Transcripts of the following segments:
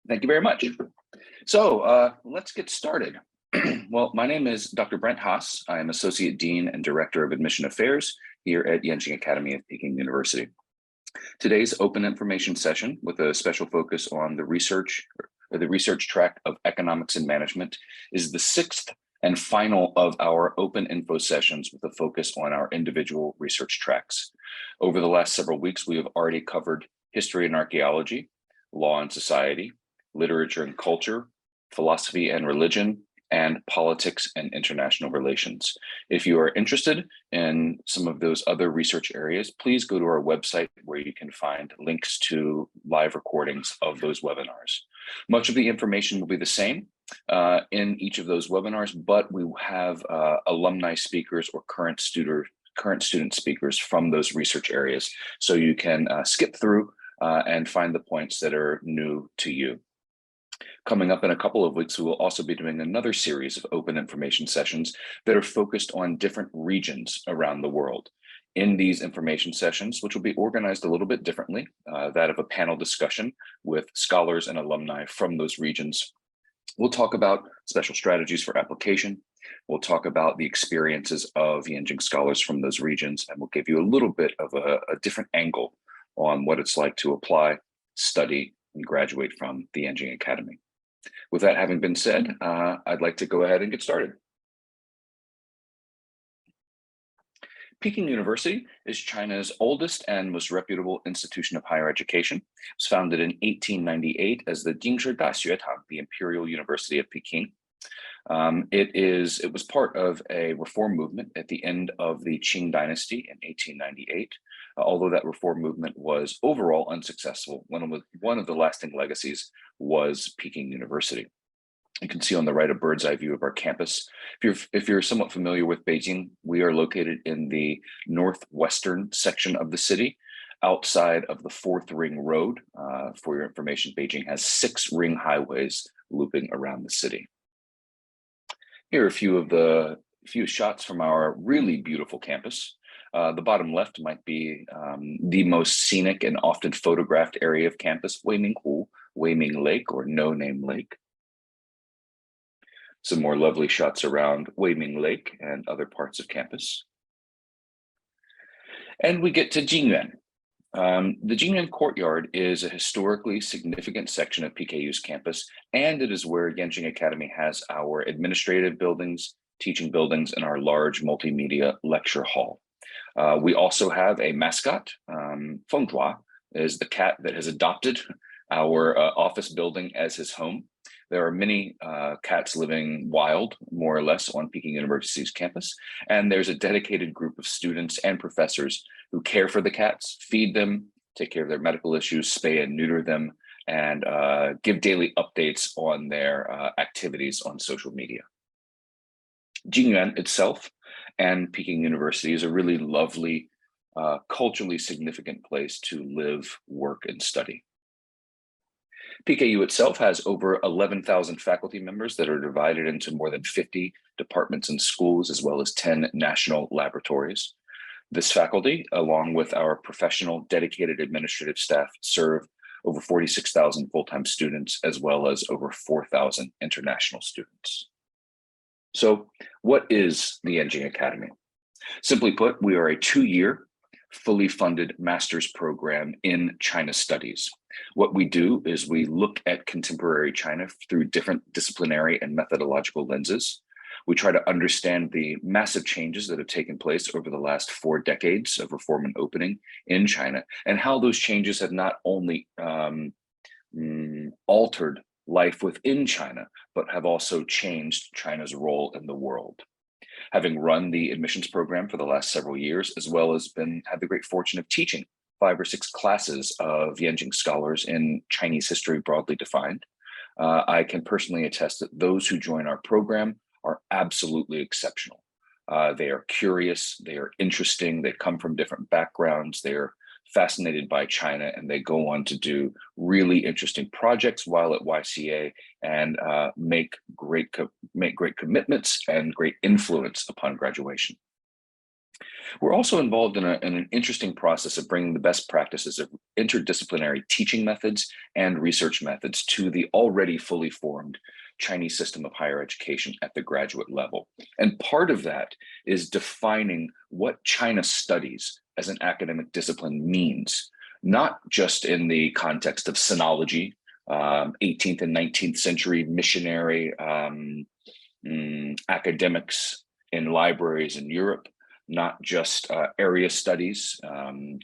Thank you very much. So let's get started. Well, my name is Dr. Brent Haas. I am Associate Dean and Director of Admission Affairs here at Yenching Academy of Peking University. Today's open information session with a special focus on the research track of economics and management is the sixth and final of our open info sessions with a focus on our individual research tracks. Over the last several weeks, we have already covered history and archaeology, law and society, literature and culture, philosophy and religion, and politics and international relations. If you are interested in some of those other research areas, please go to our website where you can find links to live recordings of those webinars. Much of the information will be the same in each of those webinars, but we have alumni speakers or current student speakers from those research areas. So you can skip through and find the points that are new to you. Coming up in a couple of weeks, we will also be doing another series of open information sessions that are focused on different regions around the world. In these information sessions, which will be organized a little bit differently, that of a panel discussion with scholars and alumni from those regions, we'll talk about special strategies for application. We'll talk about the experiences of Yenching scholars from those regions, and we'll give you a little bit of a different angle on what it's like to apply, study, and graduate from the Yenching Academy. With that having been said, I'd like to go ahead and get started. Peking University is China's oldest and most reputable institution of higher education. It was founded in 1898 as the Jingshi Daxuetang, the Imperial University of Peking. It was part of a reform movement at the end of the Qing dynasty in 1898. Although that reform movement was overall unsuccessful, one of the lasting legacies was Peking University. You can see on the right a bird's eye view of our campus. If you're somewhat familiar with Beijing, we are located in the northwestern section of the city, outside of the 4th Ring Road. For your information, Beijing has 6 ring highways looping around the city. Here are a few shots from our really beautiful campus. The bottom left might be the most scenic and often photographed area of campus, Weiming Lake, or No Name Lake. Some more lovely shots around Weiming Lake and other parts of campus. And we get to Jingyuan. The Jingyuan Courtyard is a historically significant section of PKU's campus, and it is where Yenching Academy has our administrative buildings, teaching buildings, and our large multimedia lecture hall. We also have a mascot. Fengzhua is the cat that has adopted our office building as his home. There are many cats living wild, more or less, on Peking University's campus, and there's a dedicated group of students and professors who care for the cats, feed them, take care of their medical issues, spay and neuter them, and give daily updates on their activities on social media. Jingyuan itself and Peking University is a really lovely, culturally significant place to live, work, and study. PKU itself has over 11,000 faculty members that are divided into more than 50 departments and schools, as well as 10 national laboratories. This faculty, along with our professional dedicated administrative staff, serve over 46,000 full-time students, as well as over 4,000 international students. So what is the Yenching Academy? Simply put, we are a 2-year, fully funded master's program in China studies. What we do is we look at contemporary China through different disciplinary and methodological lenses. We try to understand the massive changes that have taken place over the last 4 decades of reform and opening in China, and how those changes have not only altered life within China, but have also changed China's role in the world. Having run the admissions program for the last several years, as well as had the great fortune of teaching 5 or 6 classes of Yenching scholars in Chinese history broadly defined, I can personally attest that those who join our program are absolutely exceptional. They are curious, they are interesting, they come from different backgrounds, they're fascinated by China, and they go on to do really interesting projects while at YCA and make great commitments and great influence upon graduation. We're also involved in an interesting process of bringing the best practices of interdisciplinary teaching methods and research methods to the already fully formed Chinese system of higher education at the graduate level. And part of that is defining what China studies as an academic discipline means, not just in the context of sinology, 18th and 19th century missionary academics in libraries in Europe, not just area studies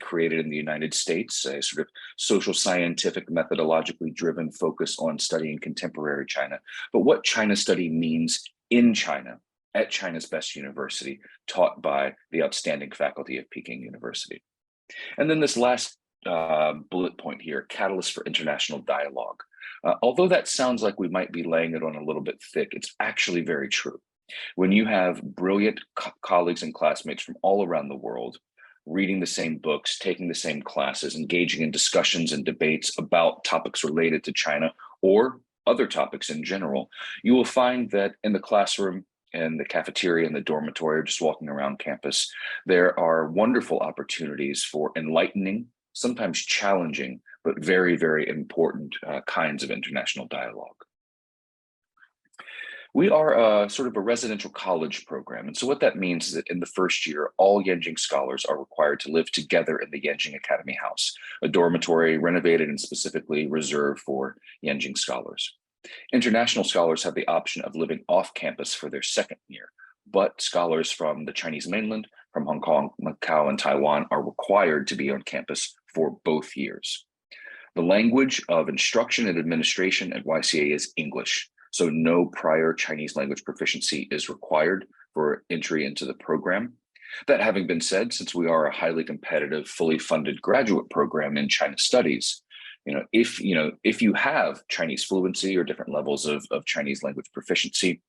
created in the United States, a sort of social scientific methodologically driven focus on studying contemporary China, but what China study means in China at China's best university, taught by the outstanding faculty of Peking University. And then this last bullet point here, catalyst for international dialogue. Although that sounds like we might be laying it on a little bit thick, it's actually very true. When you have brilliant colleagues and classmates from all around the world, reading the same books, taking the same classes, engaging in discussions and debates about topics related to China or other topics in general, you will find that in the classroom, in the cafeteria, in the dormitory, or just walking around campus, there are wonderful opportunities for enlightening, sometimes challenging, but very, very important kinds of international dialogue. We are sort of a residential college program. And so what that means is that in the first year, all Yenching scholars are required to live together in the Yenching Academy House, a dormitory renovated and specifically reserved for Yenching scholars. International scholars have the option of living off campus for their second year, but scholars from the Chinese mainland, from Hong Kong, Macau, and Taiwan are required to be on campus for both years. The language of instruction and administration at YCA is English, so no prior Chinese language proficiency is required for entry into the program. That having been said, since we are a highly competitive, fully funded graduate program in China studies, if you have Chinese fluency or different levels of Chinese language proficiency,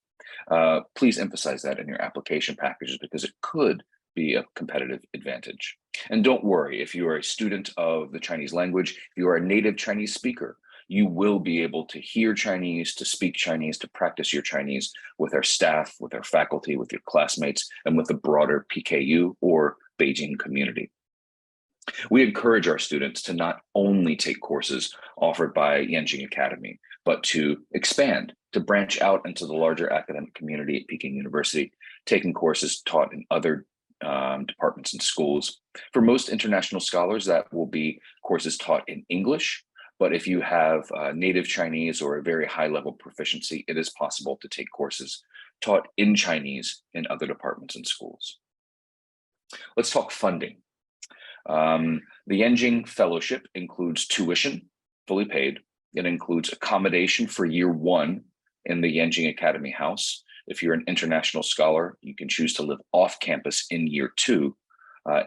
please emphasize that in your application packages because it could be a competitive advantage. And don't worry, if you are a student of the Chinese language, if you are a native Chinese speaker, you will be able to hear Chinese, to speak Chinese, to practice your Chinese with our staff, with our faculty, with your classmates, and with the broader PKU or Beijing community. We encourage our students to not only take courses offered by Yenching Academy, but to expand, to branch out into the larger academic community at Peking University, taking courses taught in other departments and schools. For most international scholars, that will be courses taught in English, but if you have native Chinese or a very high level proficiency, it is possible to take courses taught in Chinese in other departments and schools. Let's talk funding. The Yenching Fellowship includes tuition, fully paid. It includes accommodation for year one in the Yenching Academy House. If you're an international scholar, you can choose to live off campus in year two.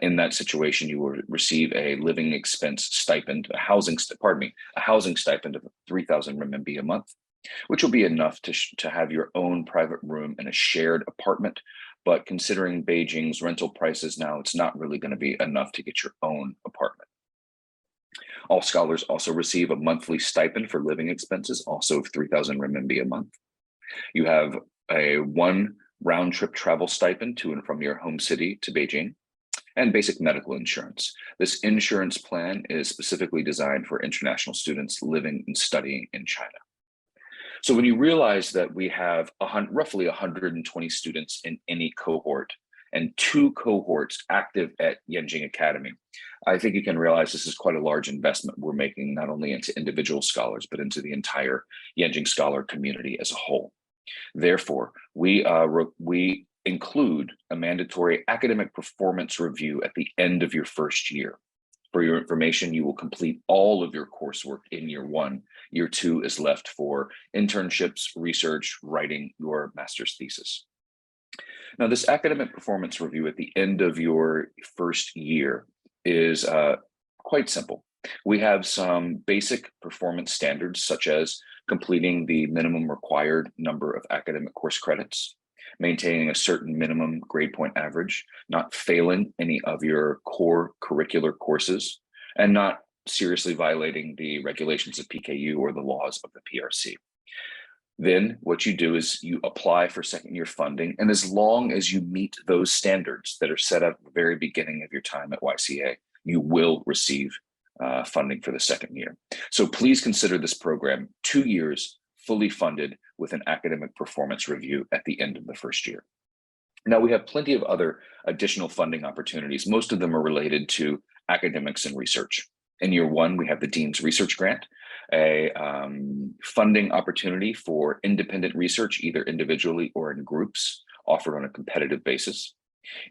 In that situation, you will receive a living expense stipend, a housing stipend of 3,000 renminbi a month, which will be enough to have your own private room in a shared apartment. But considering Beijing's rental prices now, it's not really going to be enough to get your own apartment. All scholars also receive a monthly stipend for living expenses, also of 3,000 renminbi a month. You have a one round trip travel stipend to and from your home city to Beijing, and basic medical insurance. This insurance plan is specifically designed for international students living and studying in China. So when you realize that we have roughly 120 students in any cohort and 2 cohorts active at Yenching Academy, I think you can realize this is quite a large investment we're making not only into individual scholars, but into the entire Yenching scholar community as a whole. Therefore, we include a mandatory academic performance review at the end of your first year. For your information, you will complete all of your coursework in year one. Year two is left for internships, research, writing your master's thesis. Now, this academic performance review at the end of your first year is quite simple. We have some basic performance standards, such as completing the minimum required number of academic course credits, maintaining a certain minimum grade point average, not failing any of your core curricular courses, and not seriously violating the regulations of PKU or the laws of the PRC. Then what you do is you apply for second year funding. And as long as you meet those standards that are set up at the very beginning of your time at YCA, you will receive funding for the second year. So please consider this program 2 years fully funded with an academic performance review at the end of the first year. Now, we have plenty of other additional funding opportunities. Most of them are related to academics and research. In year one, we have the Dean's Research Grant, a funding opportunity for independent research, either individually or in groups, offered on a competitive basis.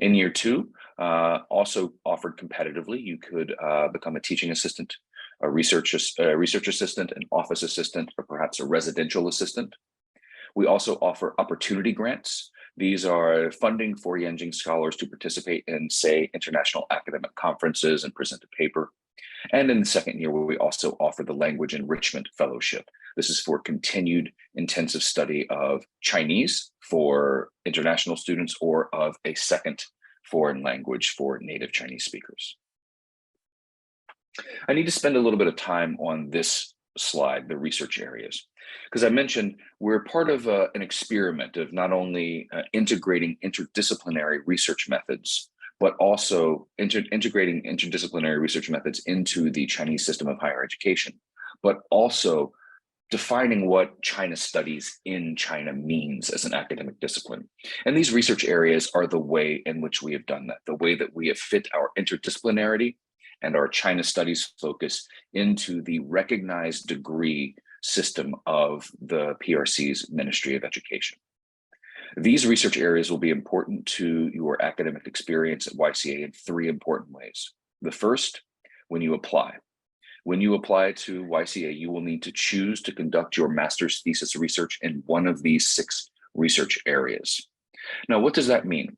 In year two, also offered competitively, you could become a teaching assistant, a research assistant, an office assistant, or perhaps a residential assistant. We also offer opportunity grants. These are funding for Yenching scholars to participate in, say, international academic conferences and present a paper. And in the second year, we also offer the Language Enrichment Fellowship. This is for continued intensive study of Chinese for international students or of a second foreign language for native Chinese speakers. I need to spend a little bit of time on this slide, the research areas, because I mentioned we're part of an experiment of not only integrating interdisciplinary research methods, but also integrating interdisciplinary research methods into the Chinese system of higher education, but also defining what China studies in China means as an academic discipline. And these research areas are the way in which we have done that, the way that we have fit our interdisciplinarity and our China studies focus into the recognized degree system of the PRC's Ministry of Education. These research areas will be important to your academic experience at YCA in three important ways. The first, when you apply. When you apply to YCA, you will need to choose to conduct your master's thesis research in one of these 6 research areas. Now, what does that mean?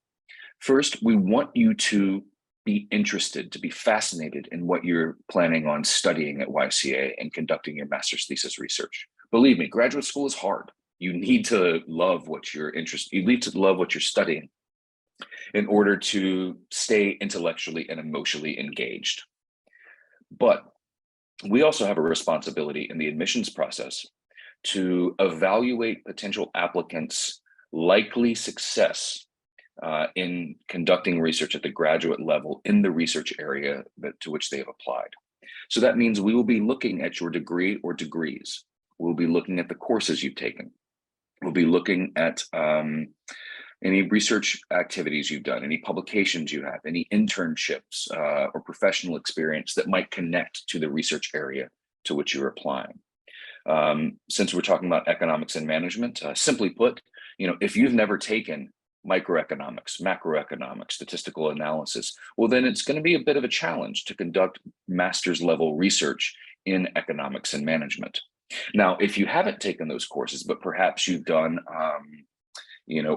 First, we want you to be interested, to be fascinated in what you're planning on studying at YCA and conducting your master's thesis research. Believe me, graduate school is hard. You need to love what you're interested, you need to love what you're studying in order to stay intellectually and emotionally engaged. But we also have a responsibility in the admissions process to evaluate potential applicants' likely success in conducting research at the graduate level in the research area to which they have applied. So that means we will be looking at your degree or degrees. We'll be looking at the courses you've taken. We'll be looking at any research activities you've done, any publications you have, any internships or professional experience that might connect to the research area to which you're applying. Since we're talking about economics and management, simply put, if you've never taken microeconomics, macroeconomics, statistical analysis, well, then it's going to be a bit of a challenge to conduct master's level research in economics and management. Now, if you haven't taken those courses, but perhaps you've done,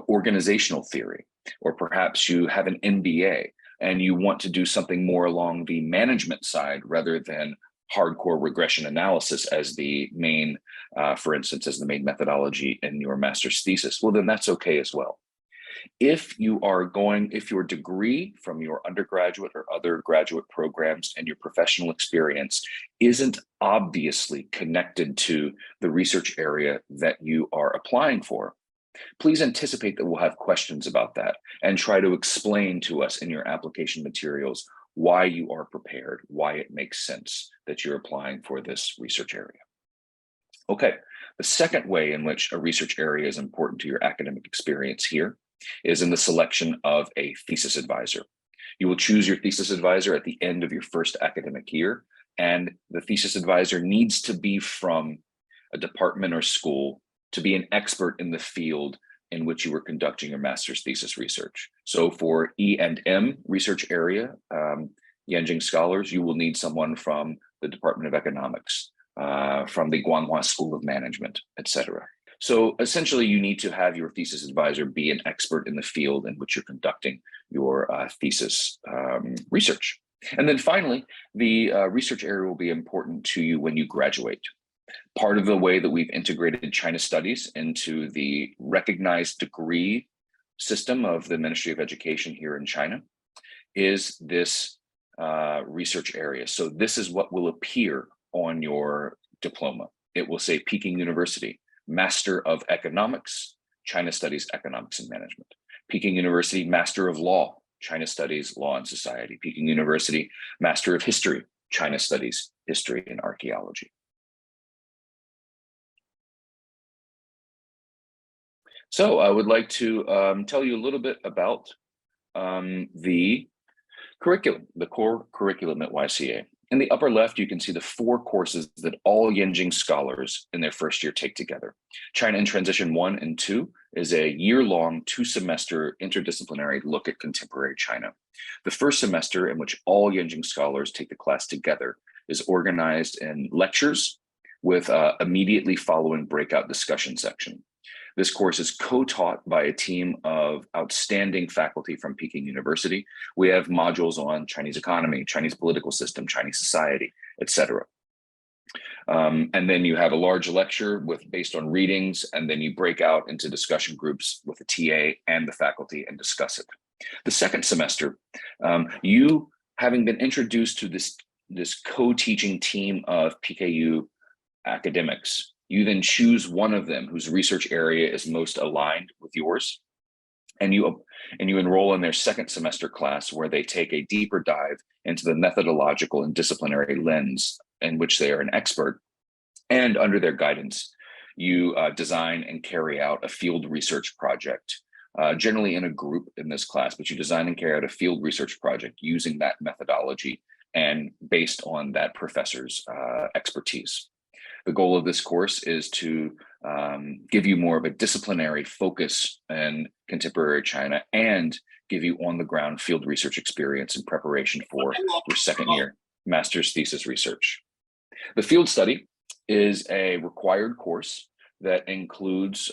organizational theory, or perhaps you have an MBA and you want to do something more along the management side rather than hardcore regression analysis as the main, for instance, as the main methodology in your master's thesis, well, then that's okay as well. If your degree from your undergraduate or other graduate programs and your professional experience isn't obviously connected to the research area that you are applying for, please anticipate that we'll have questions about that and try to explain to us in your application materials why you are prepared, why it makes sense that you're applying for this research area. Okay, the second way in which a research area is important to your academic experience here is in the selection of a thesis advisor. You will choose your thesis advisor at the end of your first academic year, and the thesis advisor needs to be from a department or school to be an expert in the field in which you were conducting your master's thesis research. So for E&M research area, Yenching scholars, you will need someone from the Department of Economics, from the Guanghua School of Management, etc. So essentially, you need to have your thesis advisor be an expert in the field in which you're conducting your thesis research. And then finally, the research area will be important to you when you graduate. Part of the way that we've integrated China studies into the recognized degree system of the Ministry of Education here in China is this research area. So this is what will appear on your diploma. It will say Peking University, Master of Economics, China Studies, Economics and Management. Peking University, Master of Law, China Studies, Law and Society. Peking University, Master of History, China Studies, History and Archaeology. So I would like to tell you a little bit about the curriculum, the core curriculum at YCA. In the upper left, you can see the 4 courses that all Yenching scholars in their first year take together. China in Transition 1 and 2 is a year-long 2-semester interdisciplinary look at contemporary China. The first semester, in which all Yenching scholars take the class together, is organized in lectures with immediately following breakout discussion section. This course is co-taught by a team of outstanding faculty from Peking University. We have modules on Chinese economy, Chinese political system, Chinese society, etc. And then you have a large lecture based on readings, and then you break out into discussion groups with the TA and the faculty and discuss it. The second semester, you having been introduced to this co-teaching team of PKU academics, you then choose one of them whose research area is most aligned with yours, and you enroll in their second semester class, where they take a deeper dive into the methodological and disciplinary lens in which they are an expert. And under their guidance, you design and carry out a field research project, generally in a group in this class, but you design and carry out a field research project using that methodology and based on that professor's expertise. The goal of this course is to give you more of a disciplinary focus in contemporary China and give you on-the-ground field research experience in preparation for your second year master's thesis research. The field study is a required course that includes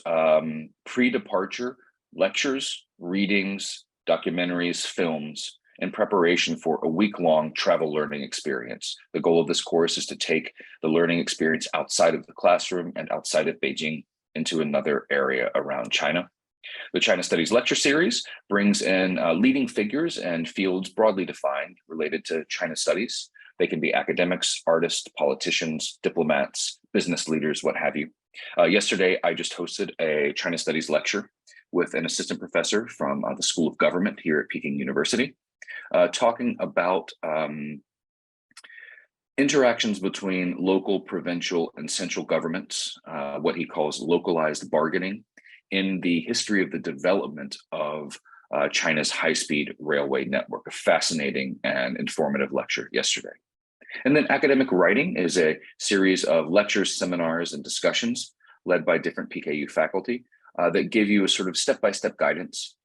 pre-departure lectures, readings, documentaries, films, in preparation for a week-long travel learning experience. The goal of this course is to take the learning experience outside of the classroom and outside of Beijing into another area around China. The China Studies lecture series brings in leading figures and fields broadly defined related to China studies. They can be academics, artists, politicians, diplomats, business leaders, what have you. Yesterday, I just hosted a China Studies lecture with an assistant professor from the School of Government here at Peking University, talking about interactions between local, provincial, and central governments, what he calls localized bargaining, in the history of the development of China's high-speed railway network. A fascinating and informative lecture yesterday. And then academic writing is a series of lectures, seminars, and discussions led by different PKU faculty that give you a sort of step-by-step guidance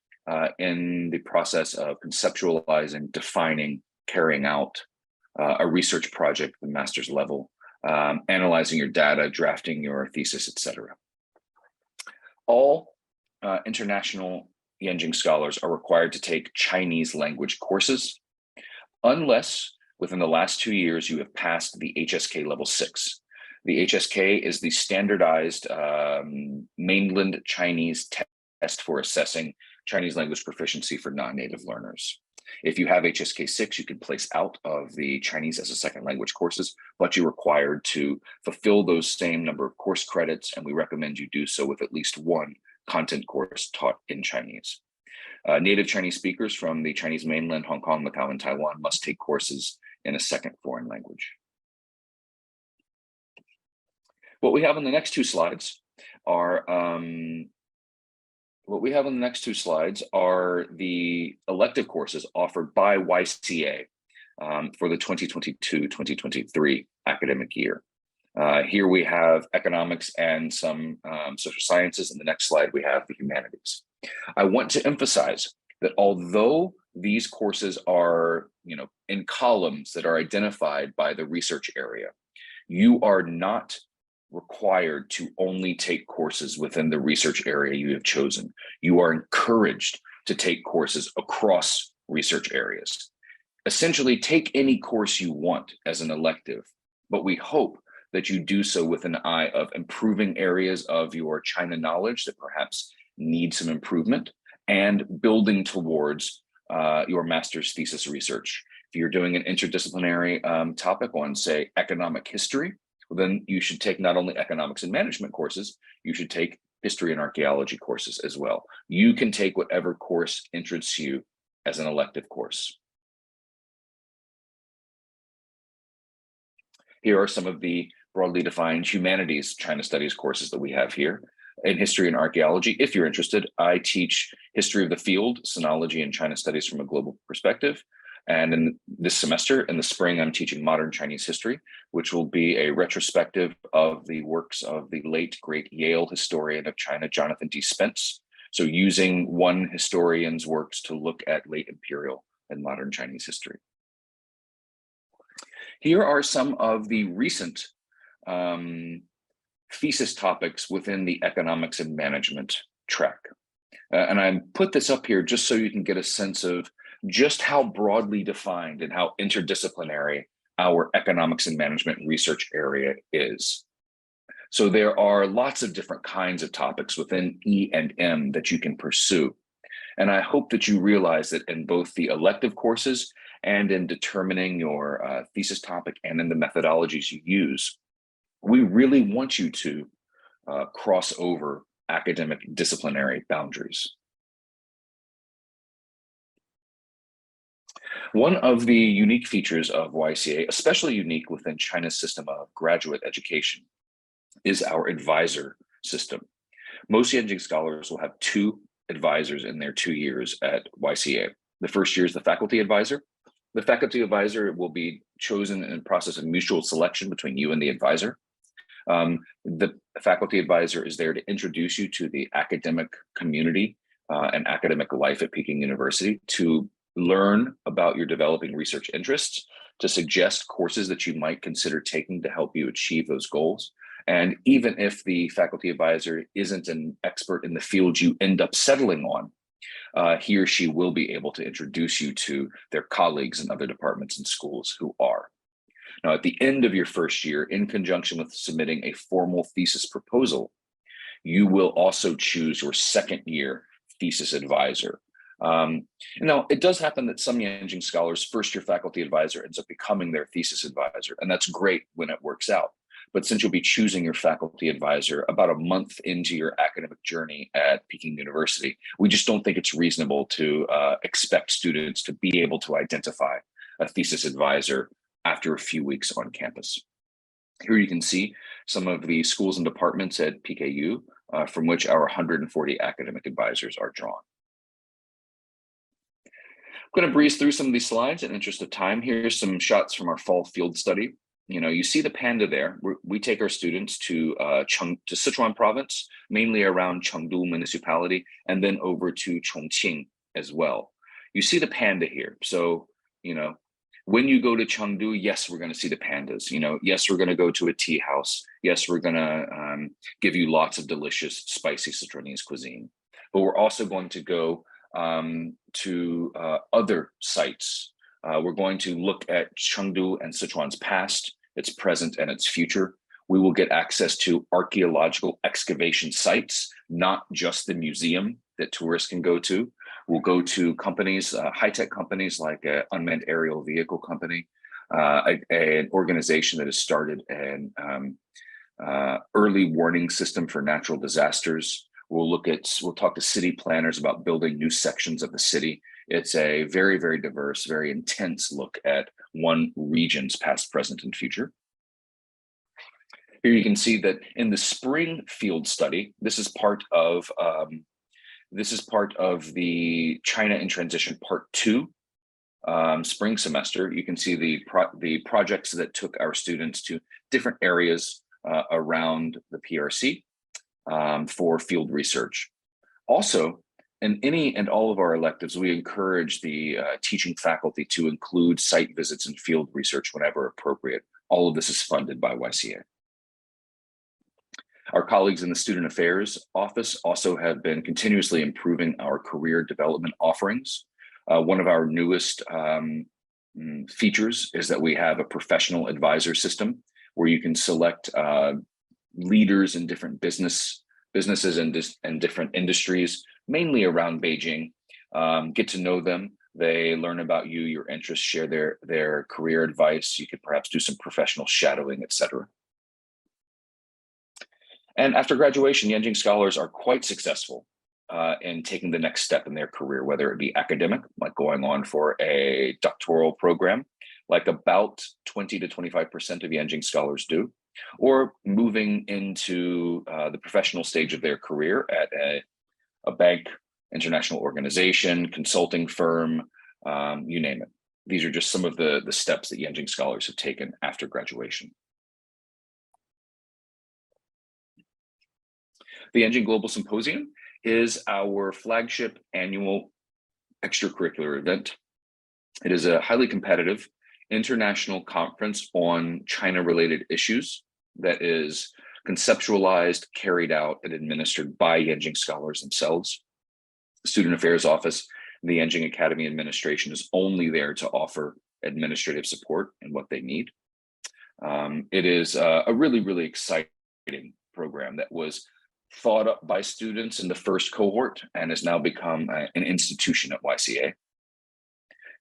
in the process of conceptualizing, defining, carrying out a research project at the master's level, analyzing your data, drafting your thesis, etc. All international Yenching scholars are required to take Chinese language courses, unless within the last 2 years you have passed the HSK level 6. The HSK is the standardized mainland Chinese test for assessing Chinese language proficiency for non-native learners. If you have HSK 6, you can place out of the Chinese as a second language courses, but you're required to fulfill those same number of course credits, and we recommend you do so with at least one content course taught in Chinese. Native Chinese speakers from the Chinese mainland, Hong Kong, Macau, and Taiwan must take courses in a second foreign language. What we have on the next two slides are the elective courses offered by YCA for the 2022-2023 academic year. Here we have economics and some social sciences. In the next slide, we have the humanities. I want to emphasize that although these courses are, in columns that are identified by the research area, you are not required to only take courses within the research area you have chosen. You are encouraged to take courses across research areas. Essentially, take any course you want as an elective, but we hope that you do so with an eye of improving areas of your China knowledge that perhaps need some improvement, and building towards your master's thesis research. If you're doing an interdisciplinary topic on, say, economic history, then you should take not only economics and management courses, you should take history and archaeology courses as well. You can take whatever course interests you as an elective course. Here are some of the broadly defined humanities China studies courses that we have here. In history and archaeology, if you're interested, I teach history of the field, sinology, and China studies from a global perspective. And in this semester, in the spring, I'm teaching modern Chinese history, which will be a retrospective of the works of the late, great Yale historian of China, Jonathan D. Spence. So using one historian's works to look at late imperial and modern Chinese history. Here are some of the recent thesis topics within the economics and management track. And I put this up here just so you can get a sense of just how broadly defined and how interdisciplinary our economics and management research area is. So there are lots of different kinds of topics within E and M that you can pursue. And I hope that you realize that in both the elective courses and in determining your thesis topic and in the methodologies you use, we really want you to cross over academic disciplinary boundaries. One of the unique features of YCA, especially unique within China's system of graduate education, is our advisor system. Most Yenching scholars will have 2 advisors in their 2 years at YCA. The first year is the faculty advisor. The faculty advisor will be chosen in a process of mutual selection between you and the advisor. The faculty advisor is there to introduce you to the academic community and academic life at Peking University, to learn about your developing research interests, to suggest courses that you might consider taking to help you achieve those goals. And even if the faculty advisor isn't an expert in the field you end up settling on, he or she will be able to introduce you to their colleagues in other departments and schools who are. Now, at the end of your first year, in conjunction with submitting a formal thesis proposal, you will also choose your second year thesis advisor. Now, it does happen that some Yenching scholars' first year faculty advisor ends up becoming their thesis advisor, and that's great when it works out. But since you'll be choosing your faculty advisor about a month into your academic journey at Peking University, we just don't think it's reasonable to expect students to be able to identify a thesis advisor after a few weeks on campus. Here you can see some of the schools and departments at PKU from which our 140 academic advisors are drawn. I'm going to breeze through some of these slides in the interest of time. Here's some shots from our fall field study. You see the panda there. We take our students to Sichuan province, mainly around Chengdu municipality, and then over to Chongqing as well. You see the panda here. So, when you go to Chengdu, yes, we're going to see the pandas. Yes, we're going to go to a tea house. Yes, we're going to give you lots of delicious, spicy Sichuanese cuisine. But we're also going to go to other sites. We're going to look at Chengdu and Sichuan's past, its present, and its future. We will get access to archaeological excavation sites, not just the museum that tourists can go to. We'll go to companies, high-tech companies like an unmanned aerial vehicle company, an organization that has started an early warning system for natural disasters. We'll talk to city planners about building new sections of the city. It's a very, very diverse, very intense look at one region's past, present, and future. Here you can see that in the spring field study, this is part of the China in Transition Part 2 spring semester. You can see the projects that took our students to different areas around the PRC for field research. Also, in any and all of our electives, we encourage the teaching faculty to include site visits and field research whenever appropriate. All of this is funded by YCA. Our colleagues in the Student Affairs Office also have been continuously improving our career development offerings. One of our newest features is that we have a professional advisor system where you can select leaders in different businesses and different industries, mainly around Beijing. Get to know them. They learn about you, your interests, share their career advice. You could perhaps do some professional shadowing, etc. And after graduation, Yenching scholars are quite successful in taking the next step in their career, whether it be academic, like going on for a doctoral program, like about 20 to 25% of Yenching scholars do, or moving into the professional stage of their career at a bank, international organization, consulting firm, you name it. These are just some of the steps that Yenching scholars have taken after graduation. The Yenching Global Symposium is our flagship annual extracurricular event. It is a highly competitive international conference on China-related issues that is conceptualized, carried out, and administered by Yenching scholars themselves. The Student Affairs Office and the Yenching Academy Administration is only there to offer administrative support and what they need. It is a really, really exciting program that was thought up by students in the first cohort and has now become an institution at YCA.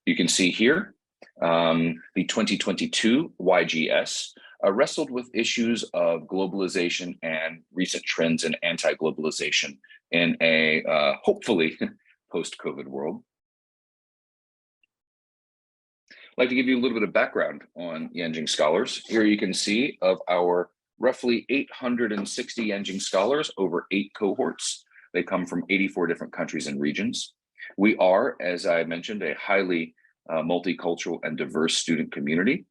You can see here the 2022 YGS wrestled with issues of globalization and recent trends in anti-globalization in a hopefully post-COVID world. I'd like to give you a little bit of background on Yenching scholars. Here you can see of our roughly 860 Yenching scholars over 8 cohorts. They come from 84 different countries and regions. We are, as I mentioned, a highly multicultural and diverse student community,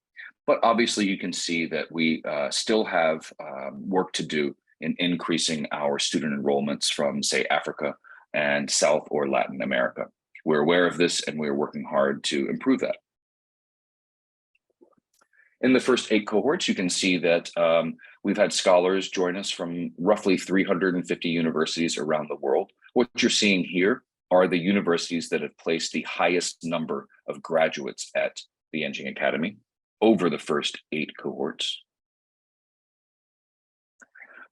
but obviously you can see that we still have work to do in increasing our student enrollments from, say, Africa and South or Latin America. We're aware of this and we're working hard to improve that. In the first 8 cohorts, you can see that we've had scholars join us from roughly 350 universities around the world. What you're seeing here are the universities that have placed the highest number of graduates at the Yenching Academy over the first 8 cohorts.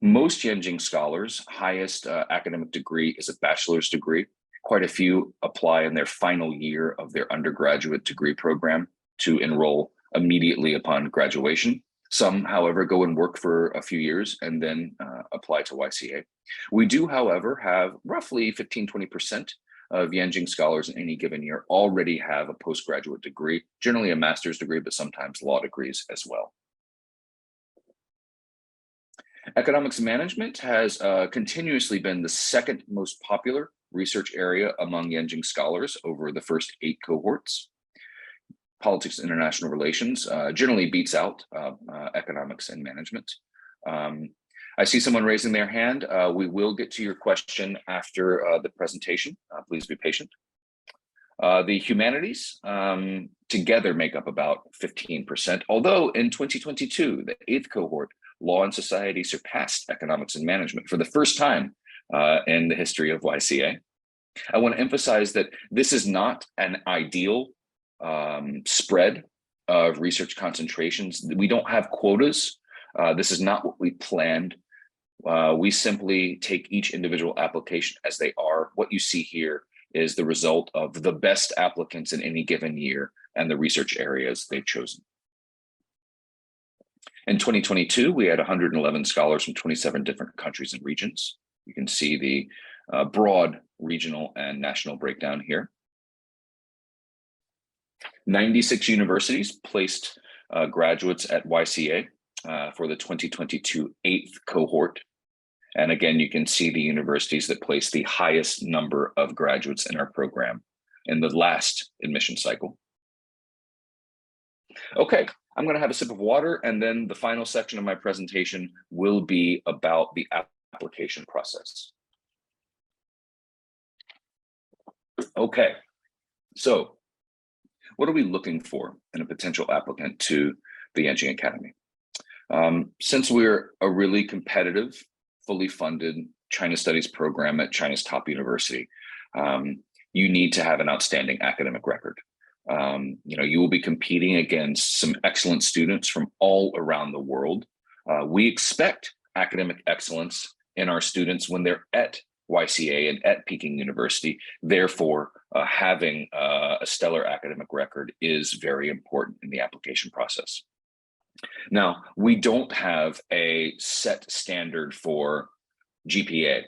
Most Yenching scholars' highest academic degree is a bachelor's degree. Quite a few apply in their final year of their undergraduate degree program to enroll immediately upon graduation. Some, however, go and work for a few years and then apply to YCA. We do, however, have roughly 15–20% of Yenching scholars in any given year already have a postgraduate degree, generally a master's degree, but sometimes law degrees as well. Economics management has continuously been the second most popular research area among Yenching scholars over the first 8 cohorts. Politics and international relations generally beats out economics and management. I see someone raising their hand. We will get to your question after the presentation. Please be patient. The humanities together make up about 15%, although in 2022, the 8th cohort, law and society, surpassed economics and management for the first time in the history of YCA. I want to emphasize that this is not an ideal spread of research concentrations. We don't have quotas. This is not what we planned. We simply take each individual application as they are. What you see here is the result of the best applicants in any given year and the research areas they've chosen. In 2022, we had 111 scholars from 27 different countries and regions. You can see the broad regional and national breakdown here. 96 universities placed graduates at YCA for the 2022 8th cohort. And again, you can see the universities that placed the highest number of graduates in our program in the last admission cycle. Okay, I'm going to have a sip of water, and then the final section of my presentation will be about the application process. Okay, so what are we looking for in a potential applicant to the Yenching Academy? Since we're a really competitive, fully funded China Studies program at China's top university, you need to have an outstanding academic record. You will be competing against some excellent students from all around the world. We expect academic excellence in our students when they're at YCA and at Peking University. Therefore, having a stellar academic record is very important in the application process. Now, we don't have a set standard for GPA.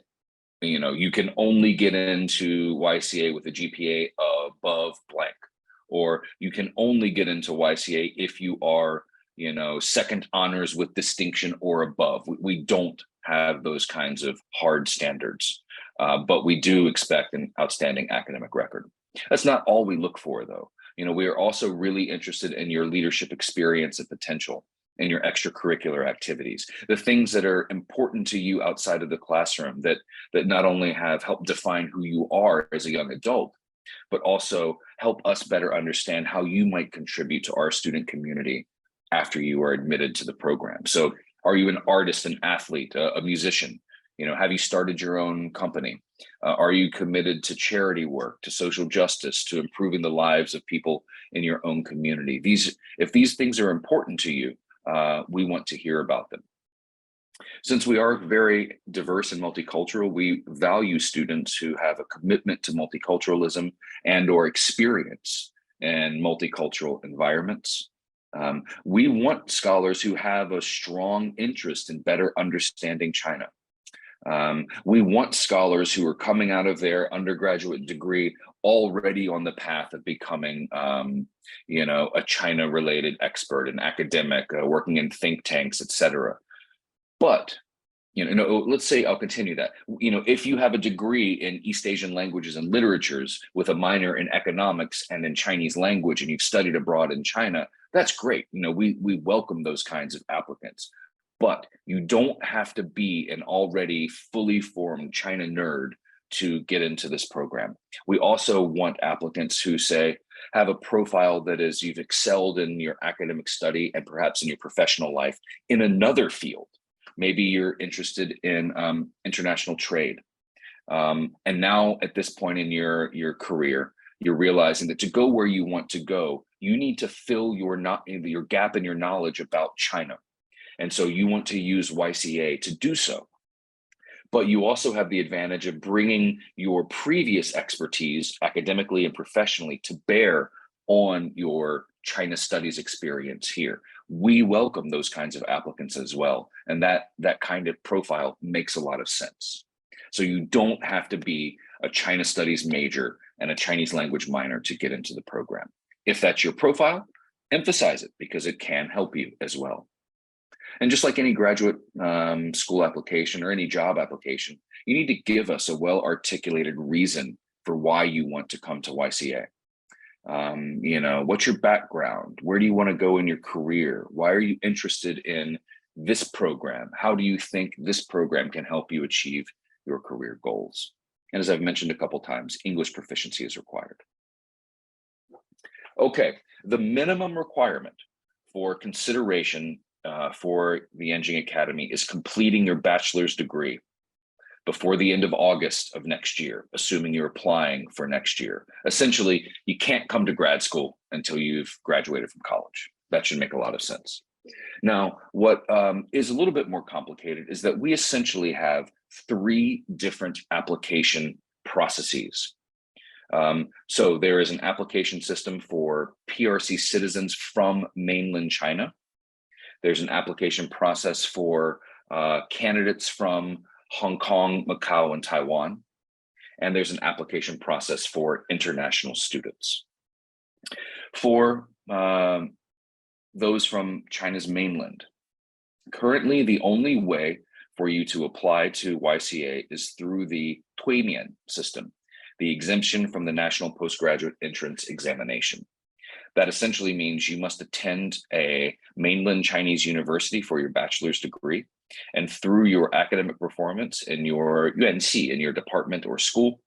You know, you can only get into YCA with a GPA above blank, or you can only get into YCA if you are, you know, second honors with distinction or above. We don't have those kinds of hard standards, but we do expect an outstanding academic record. That's not all we look for, though. You know, we are also really interested in your leadership experience and potential and your extracurricular activities, the things that are important to you outside of the classroom that not only have helped define who you are as a young adult, but also help us better understand how you might contribute to our student community after you are admitted to the program. So are you an artist, an athlete, a musician? You know, have you started your own company? Are you committed to charity work, to social justice, to improving the lives of people in your own community? If these things are important to you, we want to hear about them. Since we are very diverse and multicultural, we value students who have a commitment to multiculturalism and or experience in multicultural environments. We want scholars who have a strong interest in better understanding China. We want scholars who are coming out of their undergraduate degree already on the path of becoming, you know, a China-related expert, an academic, working in think tanks, etc. But, you know, let's say I'll continue that. You know, if you have a degree in East Asian languages and literatures with a minor in economics and in Chinese language, and you've studied abroad in China, that's great. You know, we welcome those kinds of applicants. But you don't have to be an already fully formed China nerd to get into this program. We also want applicants who say, have a profile that is you've excelled in your academic study and perhaps in your professional life in another field. Maybe you're interested in international trade. And now at this point in your career, you're realizing that to go where you want to go, you need to fill your gap in your knowledge about China. And so you want to use YCA to do so. But you also have the advantage of bringing your previous expertise academically and professionally to bear on your China studies experience here. We welcome those kinds of applicants as well. And that kind of profile makes a lot of sense. So you don't have to be a China studies major and a Chinese language minor to get into the program. If that's your profile, emphasize it because it can help you as well. And just like any graduate school application or any job application, you need to give us a well-articulated reason for why you want to come to YCA. You know, what's your background? Where do you want to go in your career? Why are you interested in this program? How do you think this program can help you achieve your career goals? And as I've mentioned a couple times, English proficiency is required. Okay, the minimum requirement for consideration for the Yenching Academy is completing your bachelor's degree before the end of August of next year, assuming you're applying for next year. Essentially, you can't come to grad school until you've graduated from college. That should make a lot of sense. Now, what is a little bit more complicated is that we essentially have 3 different application processes. So there is an application system for PRC citizens from mainland China. There's an application process for candidates from Hong Kong, Macau, and Taiwan. And there's an application process for international students. For those from China's mainland, currently the only way for you to apply to YCA is through the Tuimian system, the exemption from the National Postgraduate Entrance Examination. That essentially means you must attend a mainland Chinese university for your bachelor's degree. And through your academic performance in your UNC, in your department or school,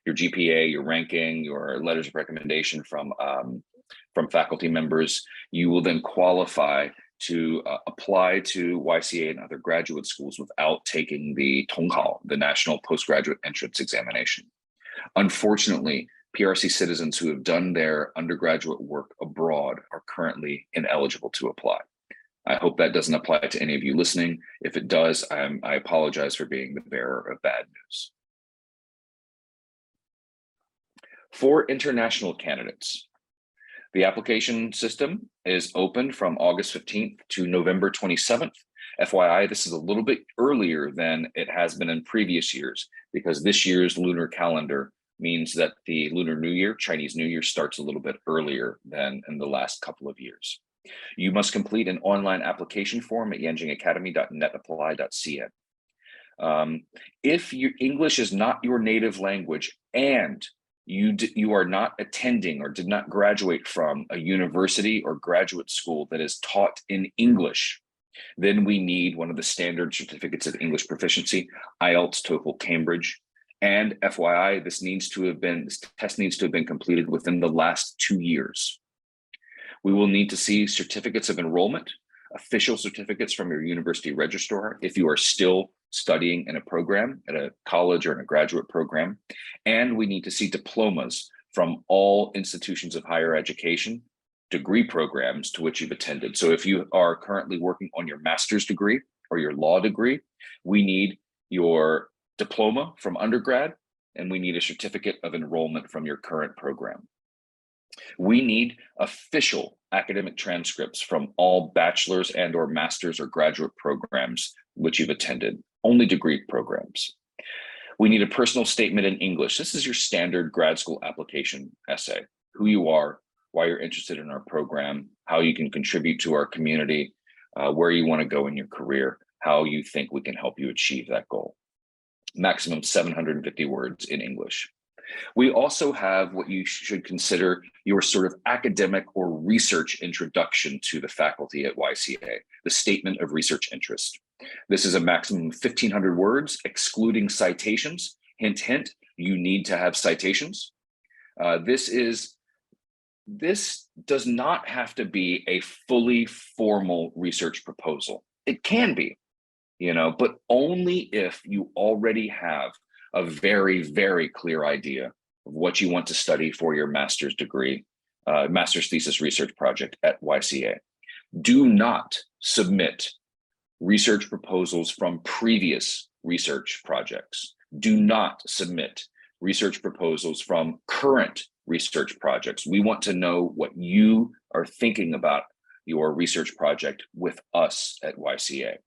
your GPA, your ranking, your letters of recommendation from faculty members, you will then qualify to apply to YCA and other graduate schools without taking the Tonghao, the National Postgraduate Entrance Examination. Unfortunately, PRC citizens who have done their undergraduate work abroad are currently ineligible to apply. I hope that doesn't apply to any of you listening. If it does, I apologize for being the bearer of bad news. For international candidates, The application system is open from August 15th to November 27th. FYI, this is a little bit earlier than it has been in previous years because this year's lunar calendar means that the Lunar New Year, Chinese New Year, starts a little bit earlier than in the last couple of years. You must complete an online application form at yenchingacademy.netapply.cn. If your English is not your native language and you are not attending or did not graduate from a university or graduate school that is taught in English, then we need one of the standard certificates of English proficiency, IELTS, TOEFL, Cambridge. And FYI, this test needs to have been completed within the last 2 years. We will need to see certificates of enrollment, official certificates from your university registrar if you are still studying in a program at a college or in a graduate program. And we need to see diplomas from all institutions of higher education, degree programs to which you've attended. So if you are currently working on your master's degree or your law degree, we need your diploma from undergrad, and we need a certificate of enrollment from your current program. We need official academic transcripts from all bachelor's and or master's or graduate programs which you've attended, only degree programs. We need a personal statement in English. This is your standard grad school application essay, who you are, why you're interested in our program, how you can contribute to our community, where you want to go in your career, how you think we can help you achieve that goal. Maximum 750 words in English. We also have what you should consider your sort of academic or research introduction to the faculty at YCA, the Statement of Research Interest. This is a maximum of 1,500 words, excluding citations. Hint, hint, you need to have citations. This does not have to be a fully formal research proposal. It can be, but only if you already have a very, very clear idea of what you want to study for your master's degree, master's thesis research project at YCA. Do not submit research proposals from previous research projects. Do not submit research proposals from current research projects. We want to know what you are thinking about your research project with us at YCA.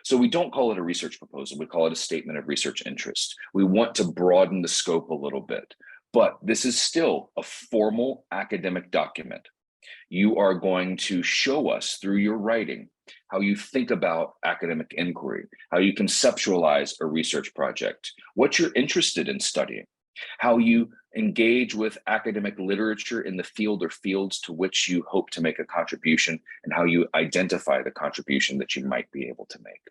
So we don't call it a research proposal, we call it a statement of research interest. We want to broaden the scope a little bit, but this is still a formal academic document. You are going to show us through your writing how you think about academic inquiry, how you conceptualize a research project, what you're interested in studying, how you engage with academic literature in the field or fields to which you hope to make a contribution, and how you identify the contribution that you might be able to make.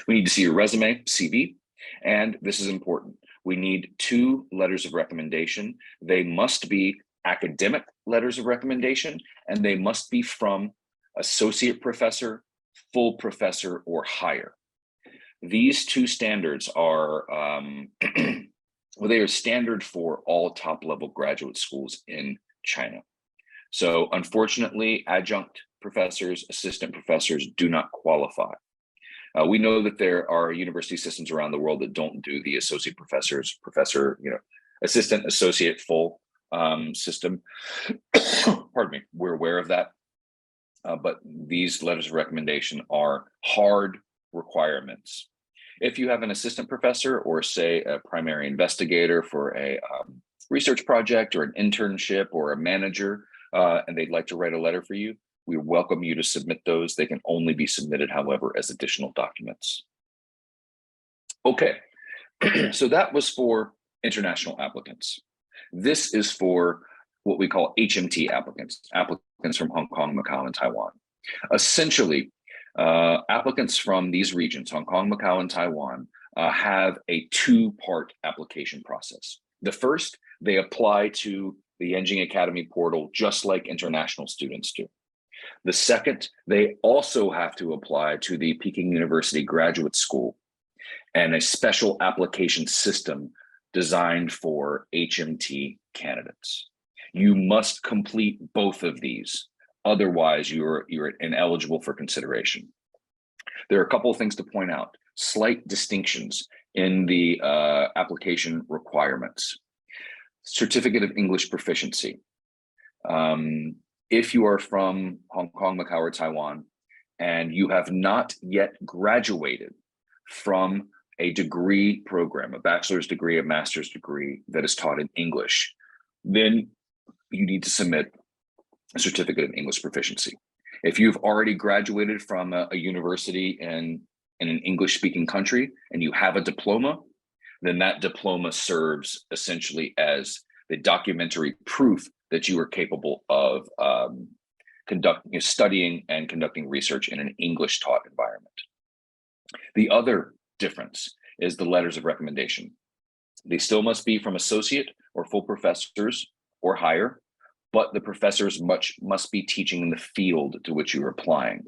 We need to see your resume, CV, and this is important. We need 2 letters of recommendation. They must be academic letters of recommendation, and they must be from associate professor, full professor, or higher. These 2 standards are well, they are standard for all top-level graduate schools in China. So unfortunately, adjunct professors, assistant professors do not qualify. We know that there are university systems around the world that don't do the associate professors, professor, assistant, associate, full system. Pardon me, we're aware of that. But these letters of recommendation are hard requirements. If you have an assistant professor or say a primary investigator for a research project or an internship or a manager, and they'd like to write a letter for you, we welcome you to submit those. They can only be submitted, however, as additional documents. Okay, so that was for international applicants. This is for what we call HMT applicants, applicants from Hong Kong, Macau, and Taiwan. Essentially, applicants from these regions, Hong Kong, Macau, and Taiwan, have a 2-part application process. The first, they apply to the Yenching Academy portal just like international students do. The second, they also have to apply to the Peking University Graduate School and a special application system designed for HMT candidates. You must complete both of these. Otherwise, you're ineligible for consideration. There are a couple of things to point out, slight distinctions in the application requirements. Certificate of English Proficiency. If you are from Hong Kong, Macau, or Taiwan, and you have not yet graduated from a degree program, a bachelor's degree, a master's degree that is taught in English, then you need to submit a certificate of English proficiency. If you've already graduated from a university in an English-speaking country and you have a diploma, then that diploma serves essentially as the documentary proof that you are capable of studying and conducting research in an English-taught environment. The other difference is the letters of recommendation. They still must be from associate or full professors or higher, but the professors must be teaching in the field to which you're applying.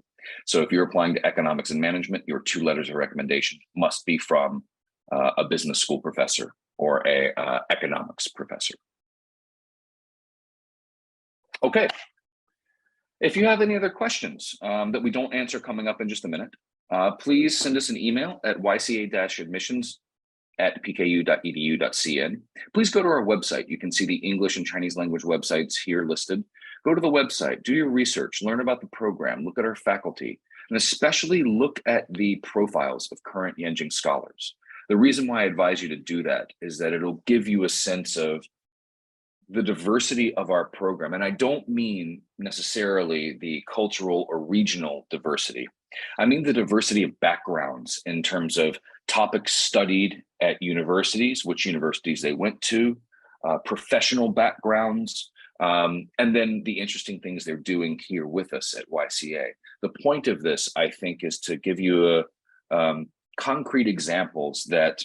So if you're applying to economics and management, your 2 letters of recommendation must be from a business school professor or a economics professor. Okay. If you have any other questions that we don't answer coming up in just a minute, please send us an email at yca-admissions@pku.edu.cn. Please go to our website. You can see the English and Chinese language websites here listed. Go to the website, do your research, learn about the program, look at our faculty, and especially look at the profiles of current Yenching scholars. The reason why I advise you to do that is that it'll give you a sense of the diversity of our program. And I don't mean necessarily the cultural or regional diversity. I mean the diversity of backgrounds in terms of topics studied at universities, which universities they went to, professional backgrounds, and then the interesting things they're doing here with us at YCA. The point of this, I think, is to give you concrete examples that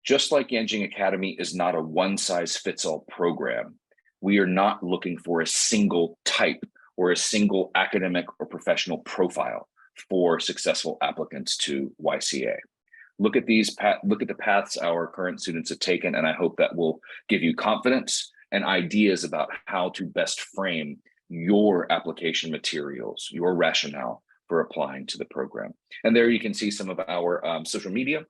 just like Yenching Academy is not a one-size-fits-all program, we are not looking for a single type or a single academic or professional profile for successful applicants to YCA. Look at the paths our current students have taken, and I hope that will give you confidence and ideas about how to best frame your application materials, your rationale for applying to the program. And there you can see some of our social media.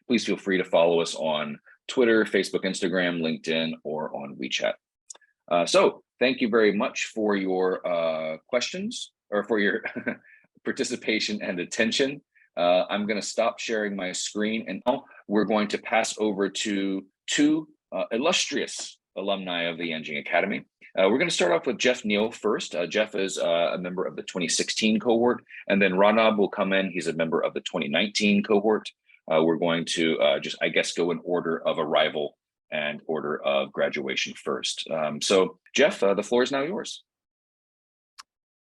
Please feel free to follow us on Twitter, Facebook, Instagram, LinkedIn, or on WeChat. So thank you very much for your questions or for your participation and attention. I'm going to stop sharing my screen, and now we're going to pass over to 2 illustrious alumni of the Yenching Academy. We're going to start off with Jeff Neal first. Jeff is a member of the 2016 cohort, and then Ranab will come in. He's a member of the 2019 cohort. We're going to I guess, go in order of arrival and order of graduation first. So Jeff, the floor is now yours.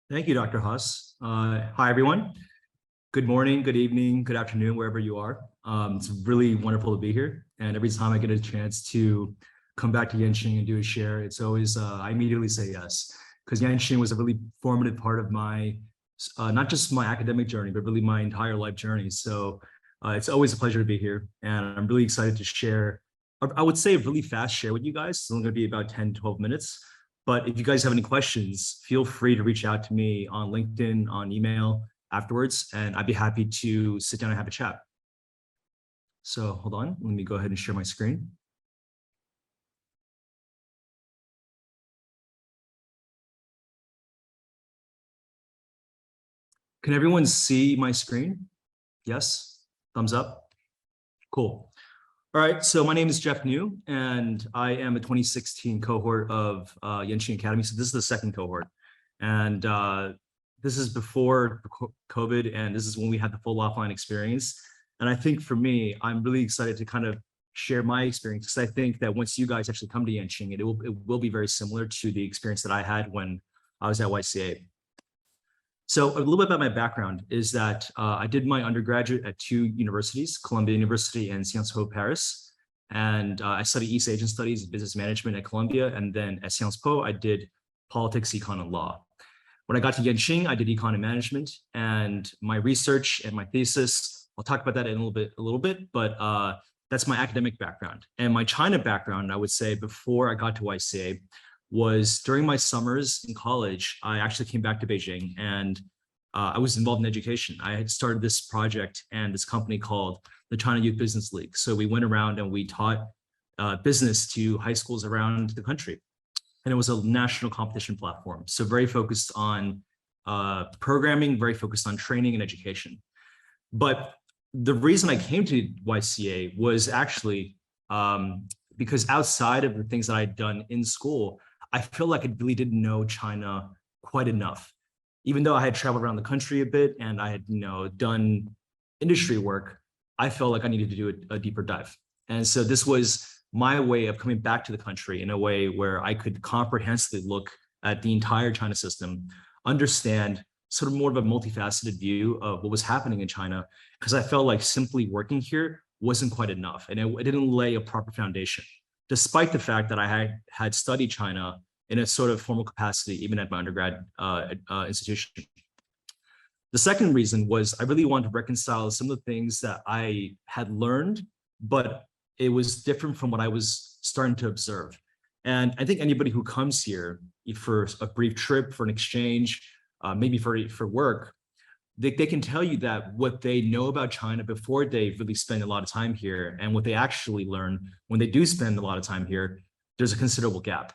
Thank you, Dr. Haas. Hi, everyone. Good morning, good evening, good afternoon, wherever you are. It's really wonderful to be here. And every time I get a chance to come back to Yenching and do a share, it's always, I immediately say yes, because Yenching was a really formative part of my, not just my academic journey, but really my entire life journey. So it's always a pleasure to be here. And I'm really excited to share, I would say a really fast share with you guys. It's only going to be about 10, 12 minutes. But if you guys have any questions, feel free to reach out to me on LinkedIn, on email afterwards, and I'd be happy to sit down and have a chat. So hold on, let me go ahead and share my screen. Can everyone see my screen? Yes? Thumbs up? Cool. All right, so my name is Jeff New, and I am a 2016 cohort of Yenching Academy. So this is the second cohort. And this is before COVID, and this is when we had the full offline experience. And I think for me, I'm really excited to kind of share my experience, because I think that once you guys actually come to Yenching, it will be very similar to the experience that I had when I was at YCA. So a little bit about my background is that I did my undergraduate at 2 universities, Columbia University and Sciences Po Paris. And I studied East Asian Studies and Business Management at Columbia. And then at Sciences Po, I did Politics, Econ, and Law. When I got to Yenching, I did Econ and Management. And my research and my thesis, I'll talk about that in a little bit, but that's my academic background. And my China background, I would say, before I got to YCA, was during my summers in college, I actually came back to Beijing, and I was involved in education. I had started this project and this company called the China Youth Business League. So we went around and we taught business to high schools around the country. and it was a national competition platform. So very focused on programming, very focused on training and education. But the reason I came to YCA was actually because outside of the things that I had done in school, I feel like I really didn't know China quite enough. Even though I had traveled around the country a bit and I had, done industry work, I felt like I needed to do a deeper dive. And so this was my way of coming back to the country in a way where I could comprehensively look at the entire China system, understand sort of more of a multifaceted view of what was happening in China, because I felt like simply working here wasn't quite enough, and it didn't lay a proper foundation, despite the fact that I had studied China in a sort of formal capacity, even at my undergrad institution. The second reason was I really wanted to reconcile some of the things that I had learned, but it was different from what I was starting to observe. And I think anybody who comes here for a brief trip, for an exchange, maybe for work, they can tell you that what they know about China before they really spend a lot of time here and what they actually learn when they do spend a lot of time here, there's a considerable gap.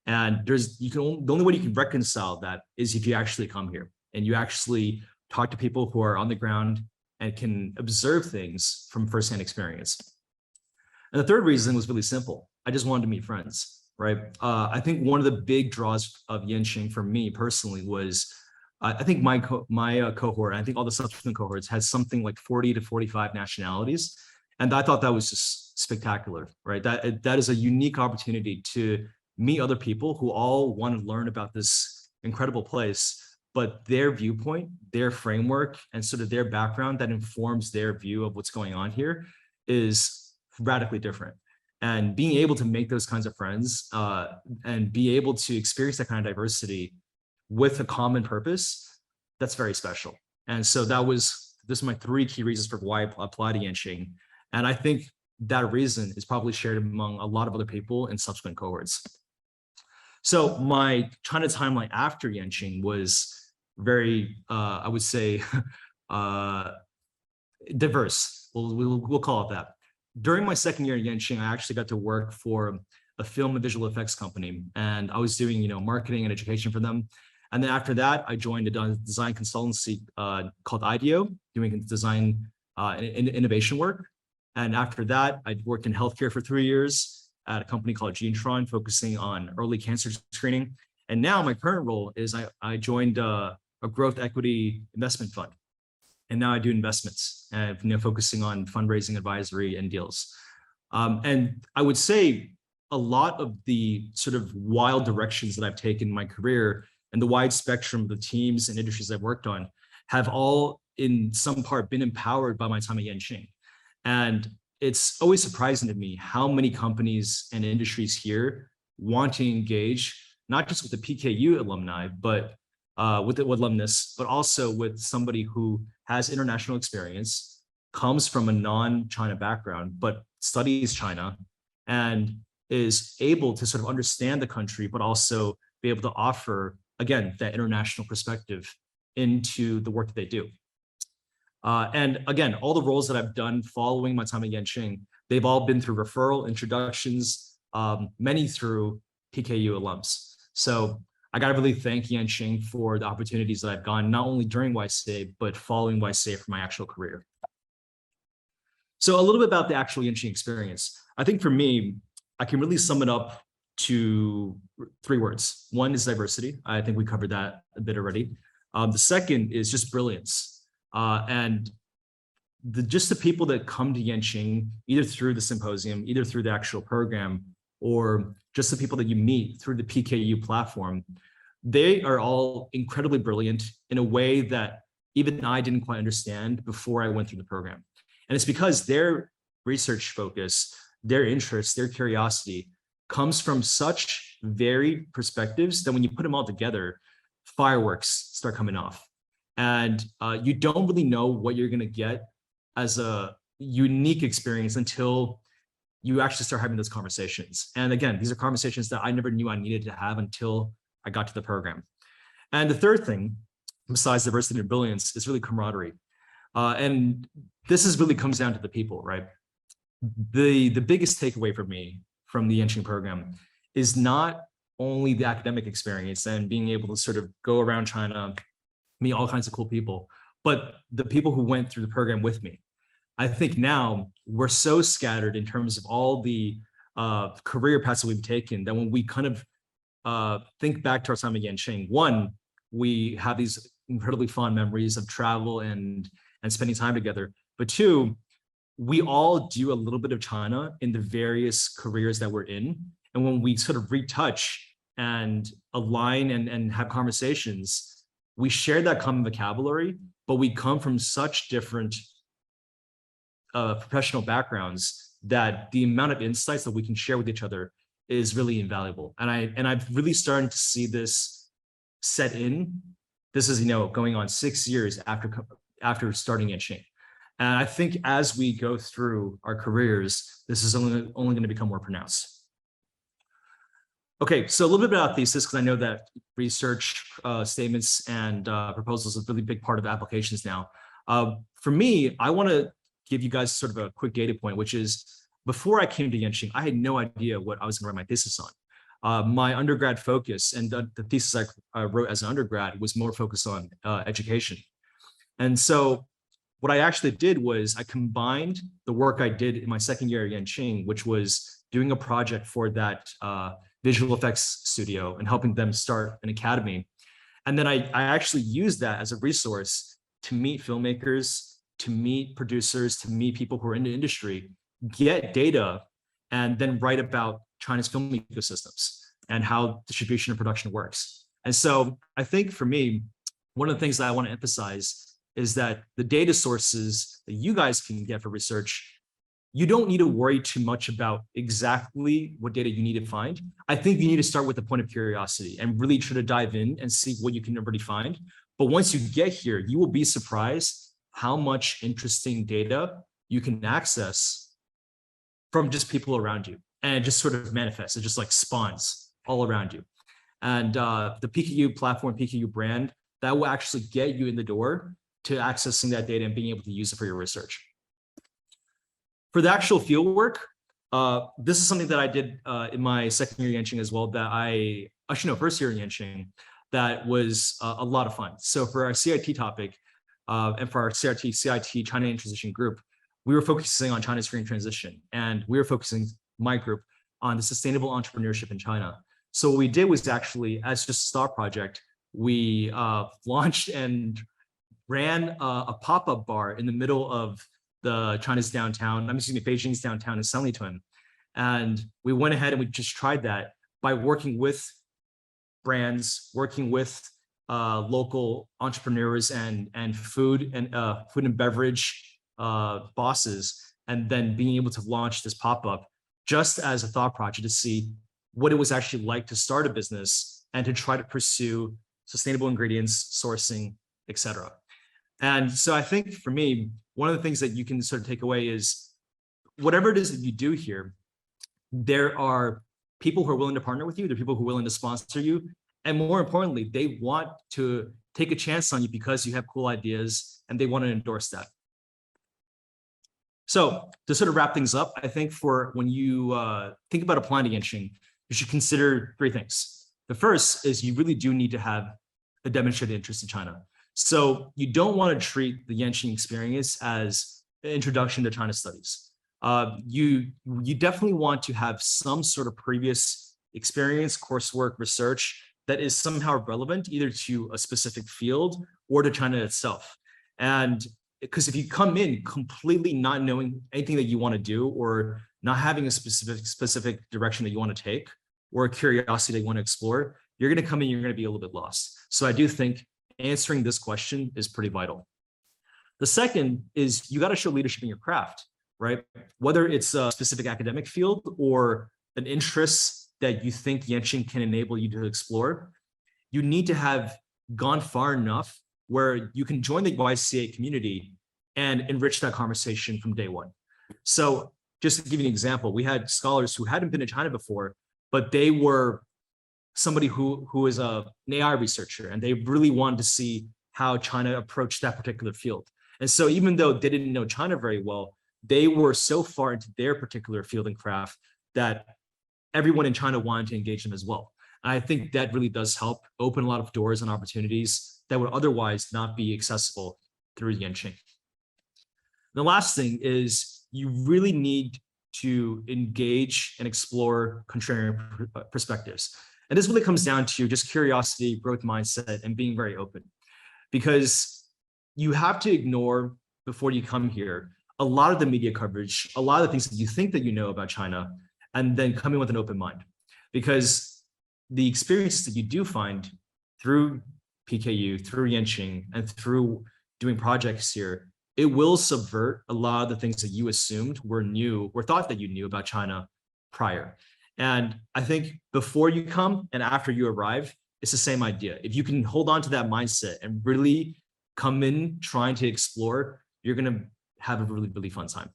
And the only way you can reconcile that is if you actually come here and you actually talk to people who are on the ground and can observe things from firsthand experience. And the third reason was really simple. I just wanted to meet friends, right? I think one of the big draws of Yenching for me personally was, I think my cohort, I think all the subsequent cohorts had something like 40 to 45 nationalities. And I thought that was just spectacular, right? That is a unique opportunity to meet other people who all want to learn about this incredible place, but their viewpoint, their framework, and sort of their background that informs their view of what's going on here is radically different. And being able to make those kinds of friends and be able to experience that kind of diversity with a common purpose, that's very special. And so this are my three key reasons for why I applied to Yenching. And I think that reason is probably shared among a lot of other people in subsequent cohorts. So my China timeline after Yenching was very, I would say, diverse. We'll call it that. During my second year at Yenching, I actually got to work for a film and visual effects company, and I was doing, marketing and education for them. And then after that, I joined a design consultancy called IDEO, doing design and innovation work. And after that, I worked in healthcare for 3 years at a company called Yenching, focusing on early cancer screening. And now my current role is I joined a growth equity investment fund. And now I do investments and focusing on fundraising, advisory, and deals. And I would say a lot of the sort of wild directions that I've taken in my career and the wide spectrum of the teams and industries I've worked on have all in some part been empowered by my time at Yenching. And it's always surprising to me how many companies and industries here want to engage, not just with the PKU alumni, but with the alumnus, but also with somebody who has international experience, comes from a non-China background, but studies China and is able to sort of understand the country, but also be able to offer, again, that international perspective into the work that they do. And again, all the roles that I've done following my time at Yenching, they've all been through referral, introductions, many through PKU alums. So I got to really thank Yenching for the opportunities that I've gotten, not only during YCA, but following YCA for my actual career. So a little bit about the actual Yenching experience. I think for me, I can really sum it up to 3 words. One is diversity. I think we covered that a bit already. The second is just brilliance. And just the people that come to Yenching, either through the symposium, either through the actual program, or just the people that you meet through the PKU platform, they are all incredibly brilliant in a way that even I didn't quite understand before I went through the program. And it's because their research focus, their interest, their curiosity comes from such varied perspectives that when you put them all together, fireworks start coming off. And you don't really know what you're going to get as a unique experience until you actually start having those conversations. And again, these are conversations that I never knew I needed to have until I got to the program. And the third thing, besides diversity and brilliance, is really camaraderie. And this really comes down to the people, right? The biggest takeaway for me from the Yenching program is not only the academic experience and being able to sort of go around China, meet all kinds of cool people, but the people who went through the program with me. I think now we're so scattered in terms of all the career paths that we've taken that when we kind of think back to our time at Yenching, one, we have these incredibly fond memories of travel and spending time together. But two, we all do a little bit of China in the various careers that we're in. And when we sort of retouch and align and have conversations, we share that common vocabulary, but we come from such different professional backgrounds that the amount of insights that we can share with each other is really invaluable. And I've really started to see this set in. This is, going on 6 years after starting Yenching. And I think as we go through our careers, this is only going to become more pronounced. Okay, so a little bit about thesis, because I know that research statements and proposals is a really big part of applications now. For me, I want to give you guys sort of a quick data point, which is before I came to Yenching, I had no idea what I was going to write my thesis on. My undergrad focus and the thesis I wrote as an undergrad was more focused on education. And so what I actually did was I combined the work I did in my second year at Yenching, which was doing a project for that visual effects studio and helping them start an academy. And then I actually used that as a resource to meet filmmakers, to meet producers, to meet people who are in the industry, get data, and then write about China's film ecosystems and how distribution and production works. And so I think for me, one of the things that I want to emphasize is that the data sources that you guys can get for research, you don't need to worry too much about exactly what data you need to find. I think you need to start with the point of curiosity and really try to dive in and see what you can already find. But once you get here, you will be surprised how much interesting data you can access from just people around you. And it just sort of manifests, it just like spawns all around you. And the PKU platform, PKU brand, that will actually get you in the door to accessing that data and being able to use it for your research. For the actual field work, this is something that I did in my second year Yenching as well, that first year in Yenching, that was a lot of fun. So for our CIT topic, and for our CIT China in Transition group, we were focusing on China's green transition. And we were focusing, my group, on the sustainable entrepreneurship in China. So what we did was actually, as just a star project, we launched and ran a pop-up bar in the middle of China's downtown, Beijing's downtown in Sanlitun. And we went ahead and we just tried that by working with brands, working with local entrepreneurs and food and beverage bosses, and then being able to launch this pop-up just as a thought project to see what it was actually like to start a business and to try to pursue sustainable ingredients, sourcing, etc. And so I think for me, one of the things that you can sort of take away is whatever it is that you do here, there are people who are willing to partner with you, there are people who are willing to sponsor you, and more importantly, they want to take a chance on you because you have cool ideas and they want to endorse that. So to sort of wrap things up, I think for when you think about applying to Yenching, you should consider 3 things. The first is you really do need to have a demonstrated interest in China. So you don't want to treat the Yenching experience as an introduction to China studies. You definitely want to have some sort of previous experience, coursework, research that is somehow relevant either to a specific field or to China itself. And because if you come in completely not knowing anything that you want to do or not having a specific direction that you want to take or a curiosity that you want to explore, you're going to come in, you're going to be a little bit lost. So I do think answering this question is pretty vital. The second is you got to show leadership in your craft, right? Whether it's a specific academic field or an interest that you think Yenching can enable you to explore, you need to have gone far enough where you can join the YCA community and enrich that conversation from day one. So just to give you an example, we had scholars who hadn't been to China before, but they were somebody who is an AI researcher, and they really wanted to see how China approached that particular field. And so even though they didn't know China very well, they were so far into their particular field and craft that everyone in China wanted to engage them as well. And I think that really does help open a lot of doors and opportunities that would otherwise not be accessible through Yenching. The last thing is you really need to engage and explore contrarian perspectives. And this really comes down to just curiosity, growth mindset, and being very open. Because you have to ignore, before you come here, a lot of the media coverage, a lot of the things that you think that you know about China, and then come in with an open mind. Because the experiences that you do find through PKU, through Yenching, and through doing projects here, it will subvert a lot of the things that you assumed were new or thought that you knew about China prior. And I think before you come and after you arrive, it's the same idea. If you can hold on to that mindset and really come in trying to explore, you're going to have a really, really fun time.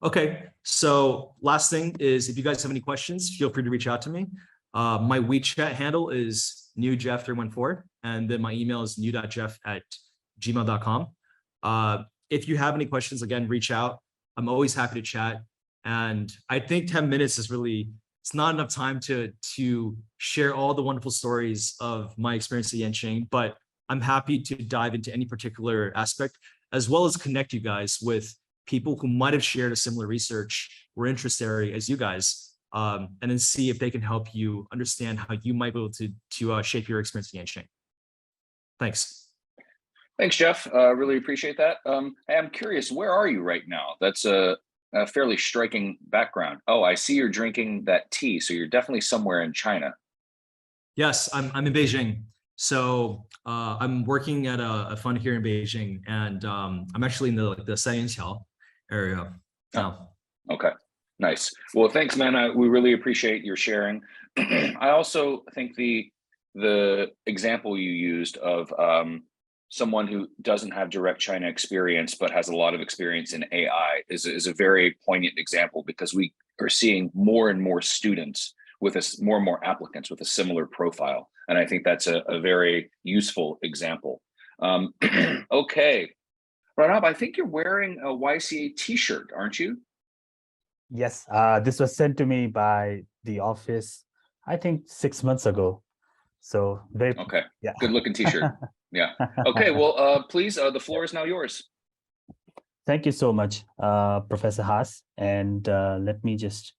Okay, so last thing is, if you guys have any questions, feel free to reach out to me. My WeChat handle is newjeff314, and then my email is new.jeff@gmail.com. If you have any questions, again, reach out. I'm always happy to chat. And I think 10 minutes is really, it's not enough time to share all the wonderful stories of my experience at Yenching, but I'm happy to dive into any particular aspect, as well as connect you guys with people who might have shared a similar research or interest area as you guys, and then see if they can help you understand how you might be able to shape your experience at Yenching. Thanks. Thanks, Jeff. Really appreciate that. I'm curious, where are you right now? That's a fairly striking background. Oh, I see you're drinking that tea. So you're definitely somewhere in China. Yes, I'm in Beijing. So I'm working at a fund here in Beijing, and I'm actually in the Yanqiao area now. Oh, okay, nice. Well, thanks, man. We really appreciate your sharing. I also think the example you used of someone who doesn't have direct China experience, but has a lot of experience in AI is a very poignant example, because we are seeing more and more students with more and more applicants with a similar profile. And I think that's a very useful example. Okay, Pranab, I think you're wearing a YCA t-shirt, aren't you? Yes, this was sent to me by the office, I think 6 months ago. So very, okay, yeah. Good looking t-shirt. Yeah. Okay, well, please, the floor is now yours. Thank you so much, Professor Haas. And let me just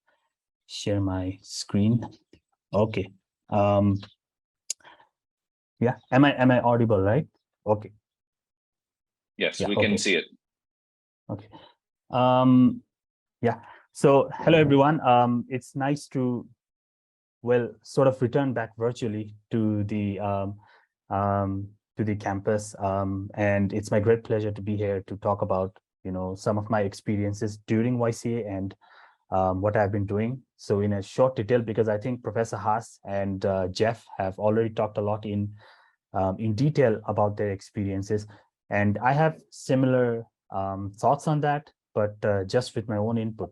share my screen. Okay. Yeah, am I audible, right? Okay. Yes, yeah, we okay. can see it. Okay. Yeah. So hello, everyone. It's nice to, well, sort of return back virtually to the campus, and it's my great pleasure to be here to talk about, some of my experiences during YCA and what I've been doing. So in a short detail, because I think Professor Haas and Jeff have already talked a lot in detail about their experiences, and I have similar thoughts on that, but just with my own input.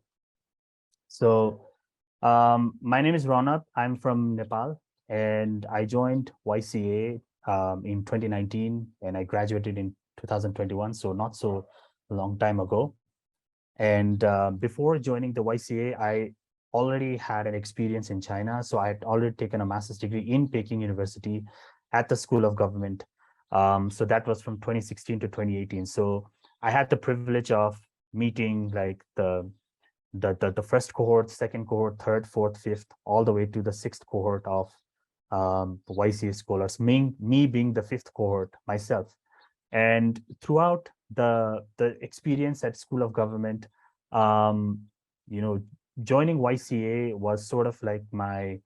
So my name is Ronab. I'm from Nepal, and I joined YCA in 2019, and I graduated in 2021, so not so long time ago. And before joining the YCA, I already had an experience in China. So I had already taken a master's degree in Peking University at the School of Government. So that was from 2016 to 2018. So I had the privilege of meeting like the first cohort, second cohort, third, fourth, fifth, all the way to the sixth cohort of YCA scholars, me being the fifth cohort myself. And throughout the experience at School of Government, joining YCA was sort of like my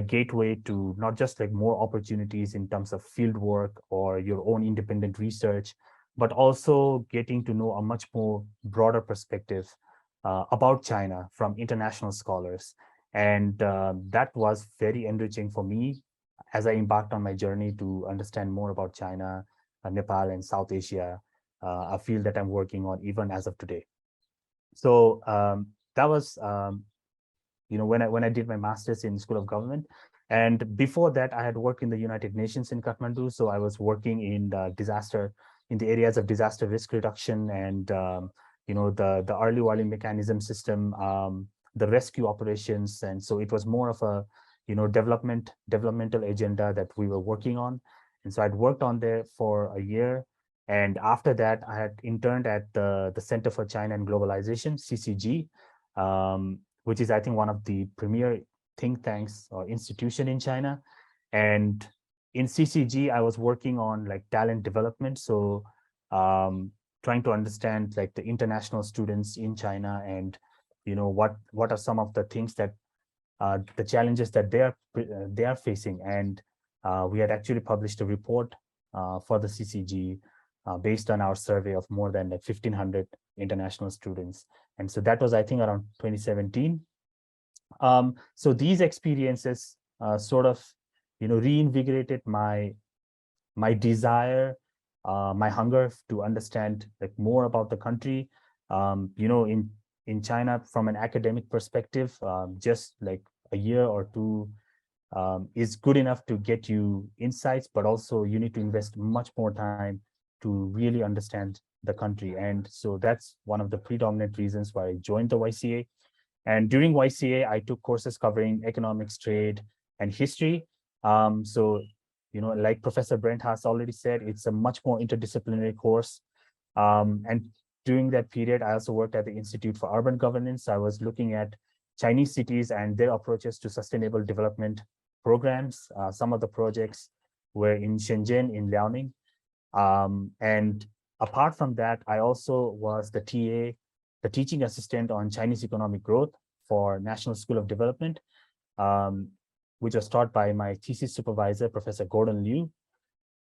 gateway to not just like more opportunities in terms of field work or your own independent research, but also getting to know a much more broader perspective about China from international scholars. And that was very enriching for me as I embarked on my journey to understand more about China, Nepal, and South Asia, a field that I'm working on even as of today. So that was, when I did my master's in School of Government. And before that, I had worked in the United Nations in Kathmandu. So I was working in the areas of disaster risk reduction and the early warning mechanism system, the rescue operations. And so it was more of a developmental agenda that we were working on. And so I'd worked on there for a year. And after that, I had interned at the Center for China and Globalization, CCG, which is, I think, one of the premier think tanks or institution in China. And in CCG, I was working on like talent development. So trying to understand like the international students in China and, what are some of the things that the challenges that they are facing. And we had actually published a report for the CCG based on our survey of more than like 1,500 international students. And so that was, I think, around 2017. So these experiences sort of, reinvigorated my desire, my hunger to understand like more about the country. In China, from an academic perspective, just like a year or two is good enough to get you insights, but also you need to invest much more time to really understand the country. And so that's one of the predominant reasons why I joined the YCA. And during YCA, I took courses covering economics, trade, and history. So, like Professor Brent Haas already said, it's a much more interdisciplinary course. And during that period, I also worked at the Institute for Urban Governance. I was looking at Chinese cities and their approaches to sustainable development programs. Some of the projects were in Shenzhen, in Liaoning. And apart from that, I also was the TA, the teaching assistant on Chinese economic growth for National School of Development, which was taught by my thesis supervisor, Professor Gordon Liu.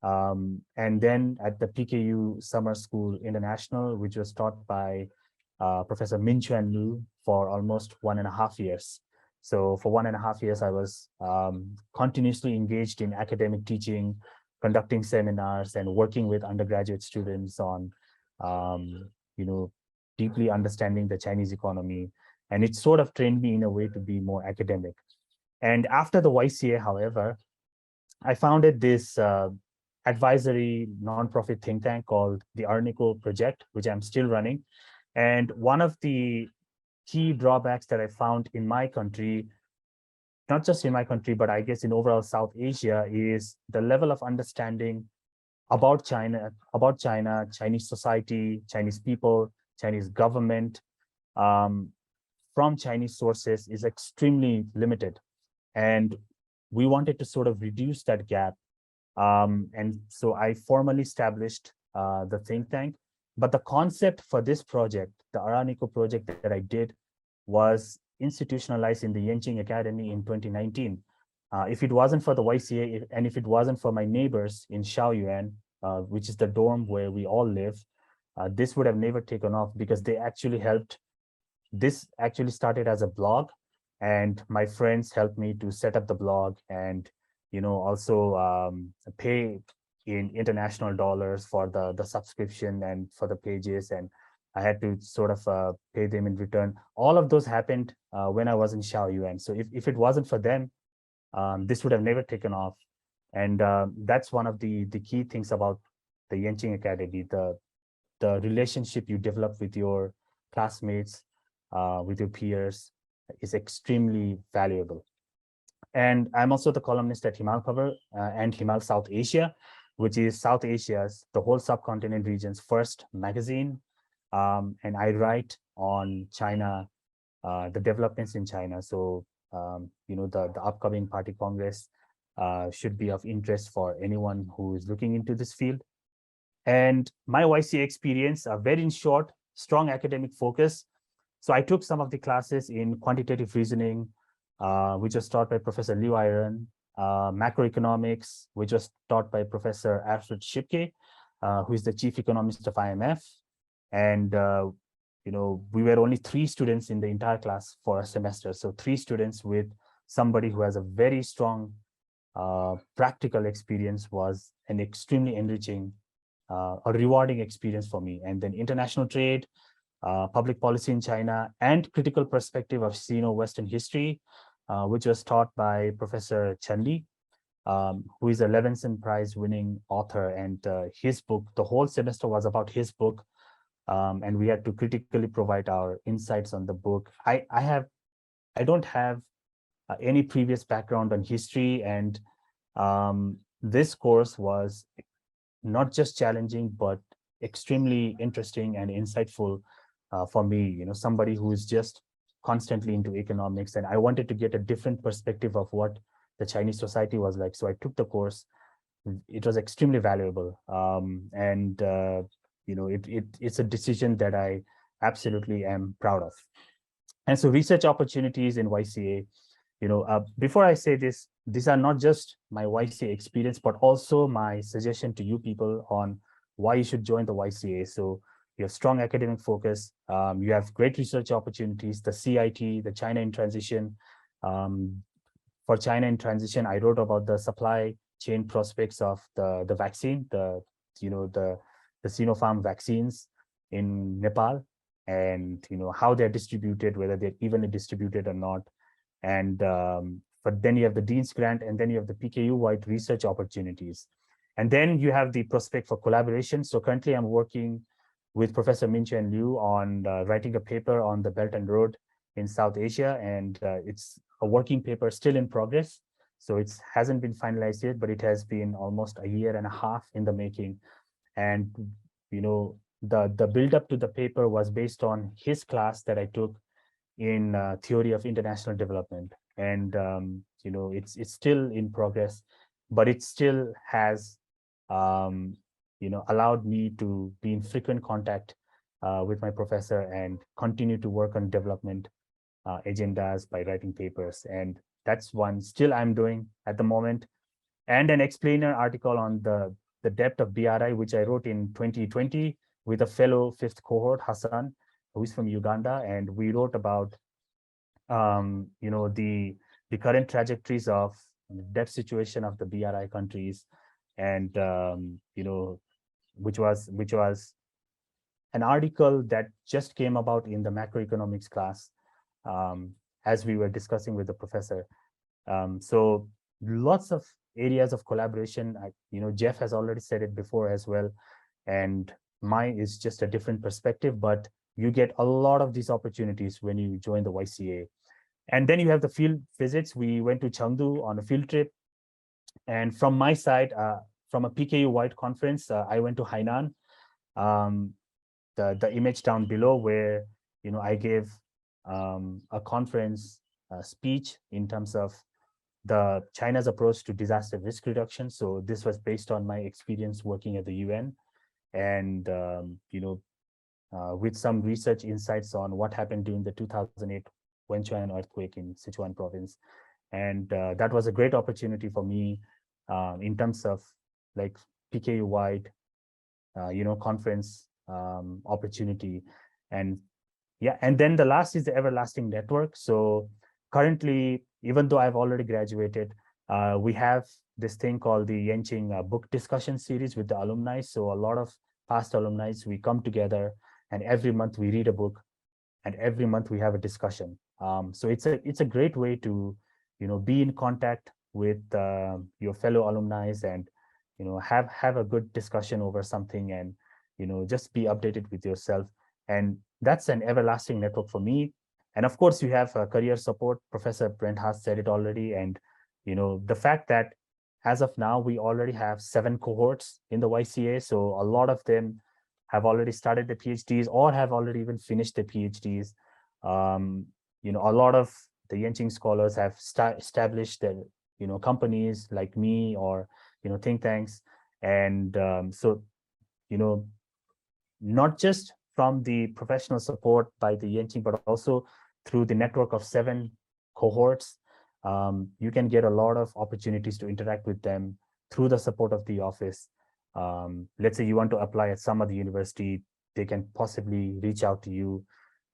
And then at the PKU Summer School International, which was taught by Professor Min Chuan Lu for almost 1.5 years. So for 1.5 years, I was continuously engaged in academic teaching, conducting seminars, and working with undergraduate students on, deeply understanding the Chinese economy. And it sort of trained me in a way to be more academic. And after the YCA, however, I founded this advisory nonprofit think tank called the Arnico Project, which I'm still running. And one of the key drawbacks that I found in my country, not just in my country, but I guess in overall South Asia, is the level of understanding about China, Chinese society, Chinese people, Chinese government from Chinese sources is extremely limited. And we wanted to sort of reduce that gap. And so I formally established the think tank. But the concept for this project, the Aranico project that I did, was institutionalized in the Yenching Academy in 2019. If it wasn't for the YCA, and if it wasn't for my neighbors in Shaoyuan, which is the dorm where we all live, this would have never taken off, because they actually helped. This actually started as a blog, and my friends helped me to set up the blog and, also pay in international dollars for the subscription and for the pages. And I had to sort of pay them in return. All of those happened when I was in Shaoyuan. So if it wasn't for them, this would have never taken off. And that's one of the key things about the Yenching Academy, the relationship you develop with your classmates, with your peers, is extremely valuable. And I'm also the columnist at Himal Cover and Himal South Asia, which is South Asia's, the whole subcontinent region's first magazine. And I write on China, the developments in China. So, the upcoming Party Congress should be of interest for anyone who is looking into this field. And my YCA experience, very in short, strong academic focus. So I took some of the classes in quantitative reasoning, which was taught by Professor Liu Iron, macroeconomics, which was taught by Professor Alfred Schipke, who is the chief economist of IMF. And, we were only 3 students in the entire class for a semester. So 3 students with somebody who has a very strong practical experience was an extremely enriching, a rewarding experience for me. And then international trade, public policy in China, and critical perspective of Sino-Western history, which was taught by Professor Chen Li, who is a Levinson Prize winning author. And his book, the whole semester was about his book. And we had to critically provide our insights on the book. I don't have any previous background on history. And this course was not just challenging, but extremely interesting and insightful for me, somebody who is just constantly into economics. And I wanted to get a different perspective of what the Chinese society was like. So I took the course. It was extremely valuable. It's a decision that I absolutely am proud of. And so research opportunities in YCA, before I say this, these are not just my YCA experience, but also my suggestion to you people on why you should join the YCA. So you have strong academic focus, you have great research opportunities, the CIT, the China in Transition. For China in Transition, I wrote about the supply chain prospects of the vaccine, the Sinopharm vaccines in Nepal, and how they're distributed, whether they're evenly distributed or not. And but then you have the Dean's Grant, and then you have the PKU-wide research opportunities. And then you have the prospect for collaboration. So currently I'm working with Professor Minchen Liu on writing a paper on the Belt and Road in South Asia. And it's a working paper still in progress. So it hasn't been finalized yet, but it has been almost a year and a half in the making. And, the build up to the paper was based on his class that I took in theory of international development. And, it's still in progress, but it still has, allowed me to be in frequent contact with my professor and continue to work on development agendas by writing papers. And that's one still I'm doing at the moment. And an explainer article on the depth of BRI, which I wrote in 2020 with a fellow fifth cohort, Hassan, who is from Uganda. And we wrote about, the current trajectories of debt situation of the BRI countries. And, which was an article that just came about in the macroeconomics class as we were discussing with the professor. So lots of areas of collaboration. Jeff has already said it before as well, and mine is just a different perspective, but you get a lot of these opportunities when you join the YCA. And then you have the field visits. We went to Chengdu on a field trip. And from my side, from a PKU-wide conference, I went to Hainan, the image down below where, I gave a conference speech in terms of the China's approach to disaster risk reduction. So this was based on my experience working at the UN and, with some research insights on what happened during the 2008 Wenchuan earthquake in Sichuan province. And that was a great opportunity for me in terms of like PKU-wide, conference opportunity. And yeah, and then the last is the Everlasting Network. So currently, even though I've already graduated, we have this thing called the Yenching book discussion series with the alumni. So a lot of past alumni, we come together and every month we read a book and every month we have a discussion. So it's a great way to, be in contact with your fellow alumni and, have a good discussion over something and, just be updated with yourself. And that's an everlasting network for me. And of course, you have career support. Professor Brent Haas said it already. And, the fact that as of now, we already have 7 cohorts in the YCA. So a lot of them have already started their PhDs or have already even finished their PhDs. A lot of the Yenching scholars have established their, companies like me or, think tanks. And so, not just from the professional support by the Yenching, but also through the network of 7 cohorts, you can get a lot of opportunities to interact with them through the support of the office. Let's say you want to apply at some other university, they can possibly reach out to you,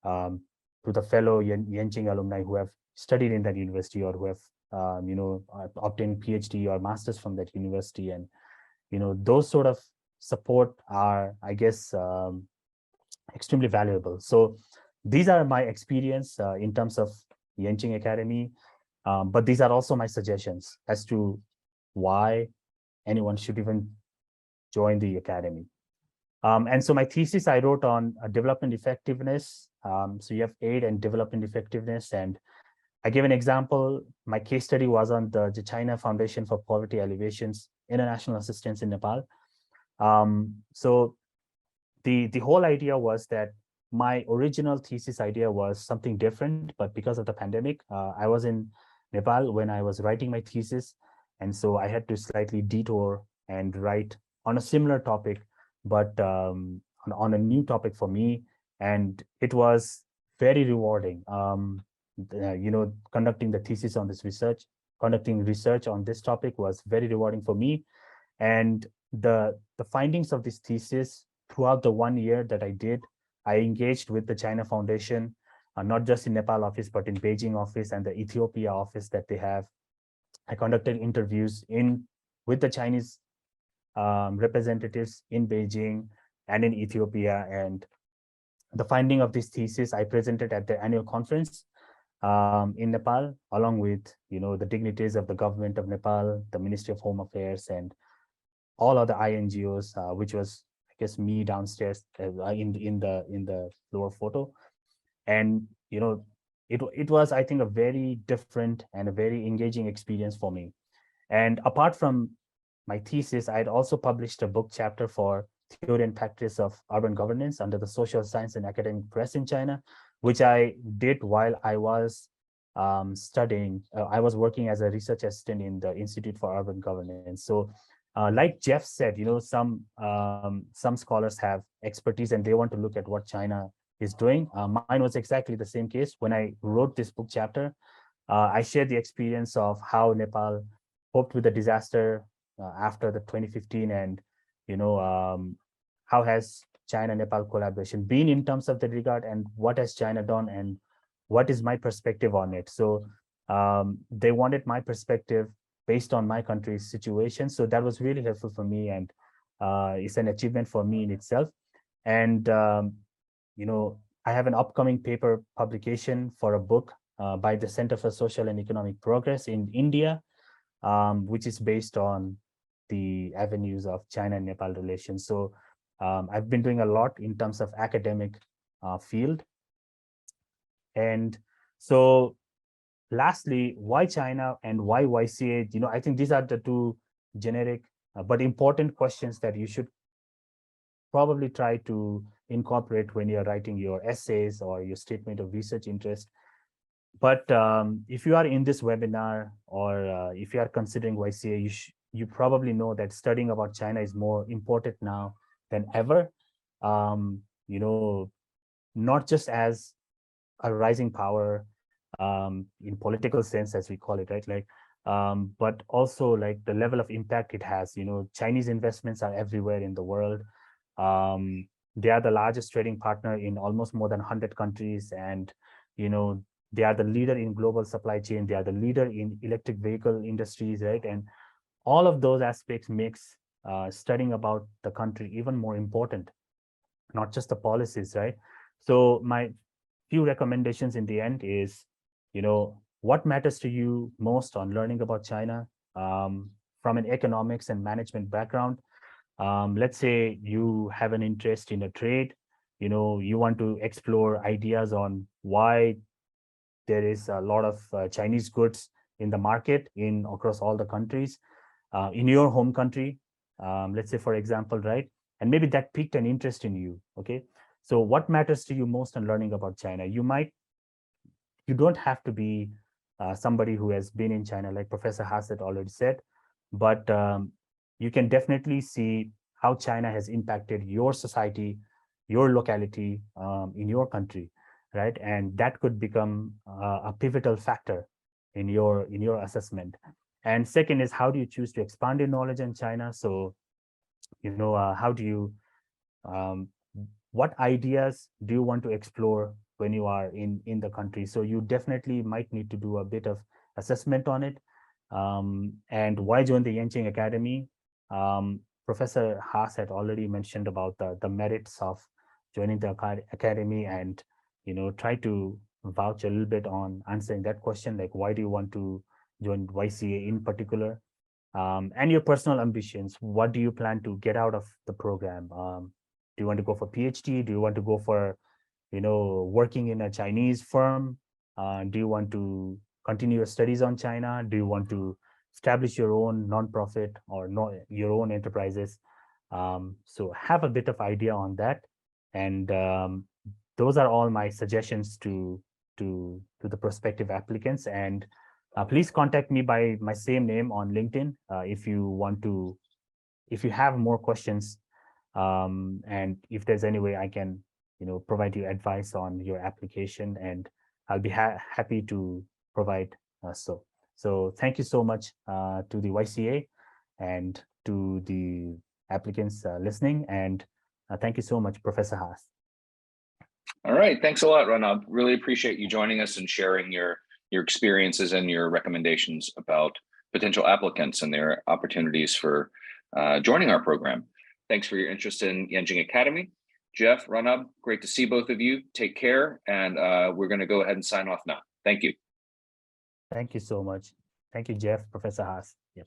to the fellow Yenching alumni who have studied in that university or who have, obtained PhD or masters from that university. And, those sort of support are, I guess, extremely valuable. So these are my experience in terms of Yenching Academy, but these are also my suggestions as to why anyone should even join the academy. And so my thesis I wrote on development effectiveness. So you have aid and development effectiveness. And I give an example. My case study was on the China Foundation for Poverty Alleviation's International Assistance in Nepal. So the whole idea was that my original thesis idea was something different, but because of the pandemic, I was in Nepal when I was writing my thesis. And so I had to slightly detour and write on a similar topic, but on a new topic for me. And it was very rewarding. Conducting the thesis on this research, conducting research on this topic was very rewarding for me. And the findings of this thesis throughout the 1 year that I did, I engaged with the China Foundation, not just in Nepal office, but in Beijing office and the Ethiopia office that they have. I conducted interviews with the Chinese representatives in Beijing and in Ethiopia. And the finding of this thesis I presented at the annual conference in Nepal, along with the dignitaries of the government of Nepal, the Ministry of Home Affairs, and all other INGOs, which was, I guess, me downstairs in the lower photo. And it was, I think, a very different and a very engaging experience for me. And apart from my thesis, I had also published a book chapter for Theory and Practice of Urban Governance under the Social Science and Academic Press in China, which I did while I was studying. I was working as a research assistant in the Institute for Urban Governance. So like Jeff said, some scholars have expertise and they want to look at what China is doing. Mine was exactly the same case. When I wrote this book chapter, I shared the experience of how Nepal coped with the disaster after the 2015, and how has China-Nepal collaboration been in terms of the regard, and what has China done, and what is my perspective on it. So they wanted my perspective based on my country's situation. So that was really helpful for me, and it's an achievement for me in itself. And I have an upcoming paper publication for a book by the Center for Social and Economic Progress in India, which is based on the avenues of China and Nepal relations. So I've been doing a lot in terms of academic field. And so lastly, why China and why YCA? I think these are the two generic but important questions that you should probably try to incorporate when you're writing your essays or your statement of research interest. But if you are in this webinar, or if you are considering YCA, you probably know that studying about China is more important now than ever. Not just as a rising power in political sense, as we call it, right? Like, but also like the level of impact it has. Chinese investments are everywhere in the world. They are the largest trading partner in almost more than 100 countries, and they are the leader in global supply chain. They are the leader in electric vehicle industries, right? And all of those aspects makes studying about the country even more important, not just the policies, right? So my few recommendations in the end is, what matters to you most on learning about China from an economics and management background. Let's say you have an interest in a trade, you want to explore ideas on why there is a lot of Chinese goods in the market across all the countries in your home country, let's say, for example, right? And maybe that piqued an interest in you. Okay, so what matters to you most in learning about China? You don't have to be somebody who has been in China, like Professor Haas had already said, but you can definitely see how China has impacted your society, your locality, in your country, right? And that could become a pivotal factor in your assessment. And second is, how do you choose to expand your knowledge in China? So, how do you, what ideas do you want to explore when you are in the country? So you definitely might need to do a bit of assessment on it. And why join the Yenching Academy? Professor Haas had already mentioned about the merits of joining the academy, and try to vouch a little bit on answering that question, like why do you want to join YCA in particular, and your personal ambitions. What do you plan to get out of the program? Do you want to go for PhD? Do you want to go for working in a Chinese firm? Do you want to continue your studies on China? Do you want to establish your own nonprofit or your own enterprises? So have a bit of idea on that. And those are all my suggestions to the prospective applicants. And please contact me by my same name on LinkedIn if you have more questions, and if there's any way I can provide you advice on your application, and I'll be happy to provide so thank you so much to the YCA and to the applicants listening, and thank you so much, Professor Haas. All right, thanks a lot, Ranab. Really appreciate you joining us and sharing your experiences and your recommendations about potential applicants and their opportunities for joining our program. Thanks for your interest in Yenching Academy. Jeff, Ranab, great to see both of you. Take care, and we're going to go ahead and sign off now. Thank you. Thank you so much. Thank you, Jeff, Professor Haas. Yep.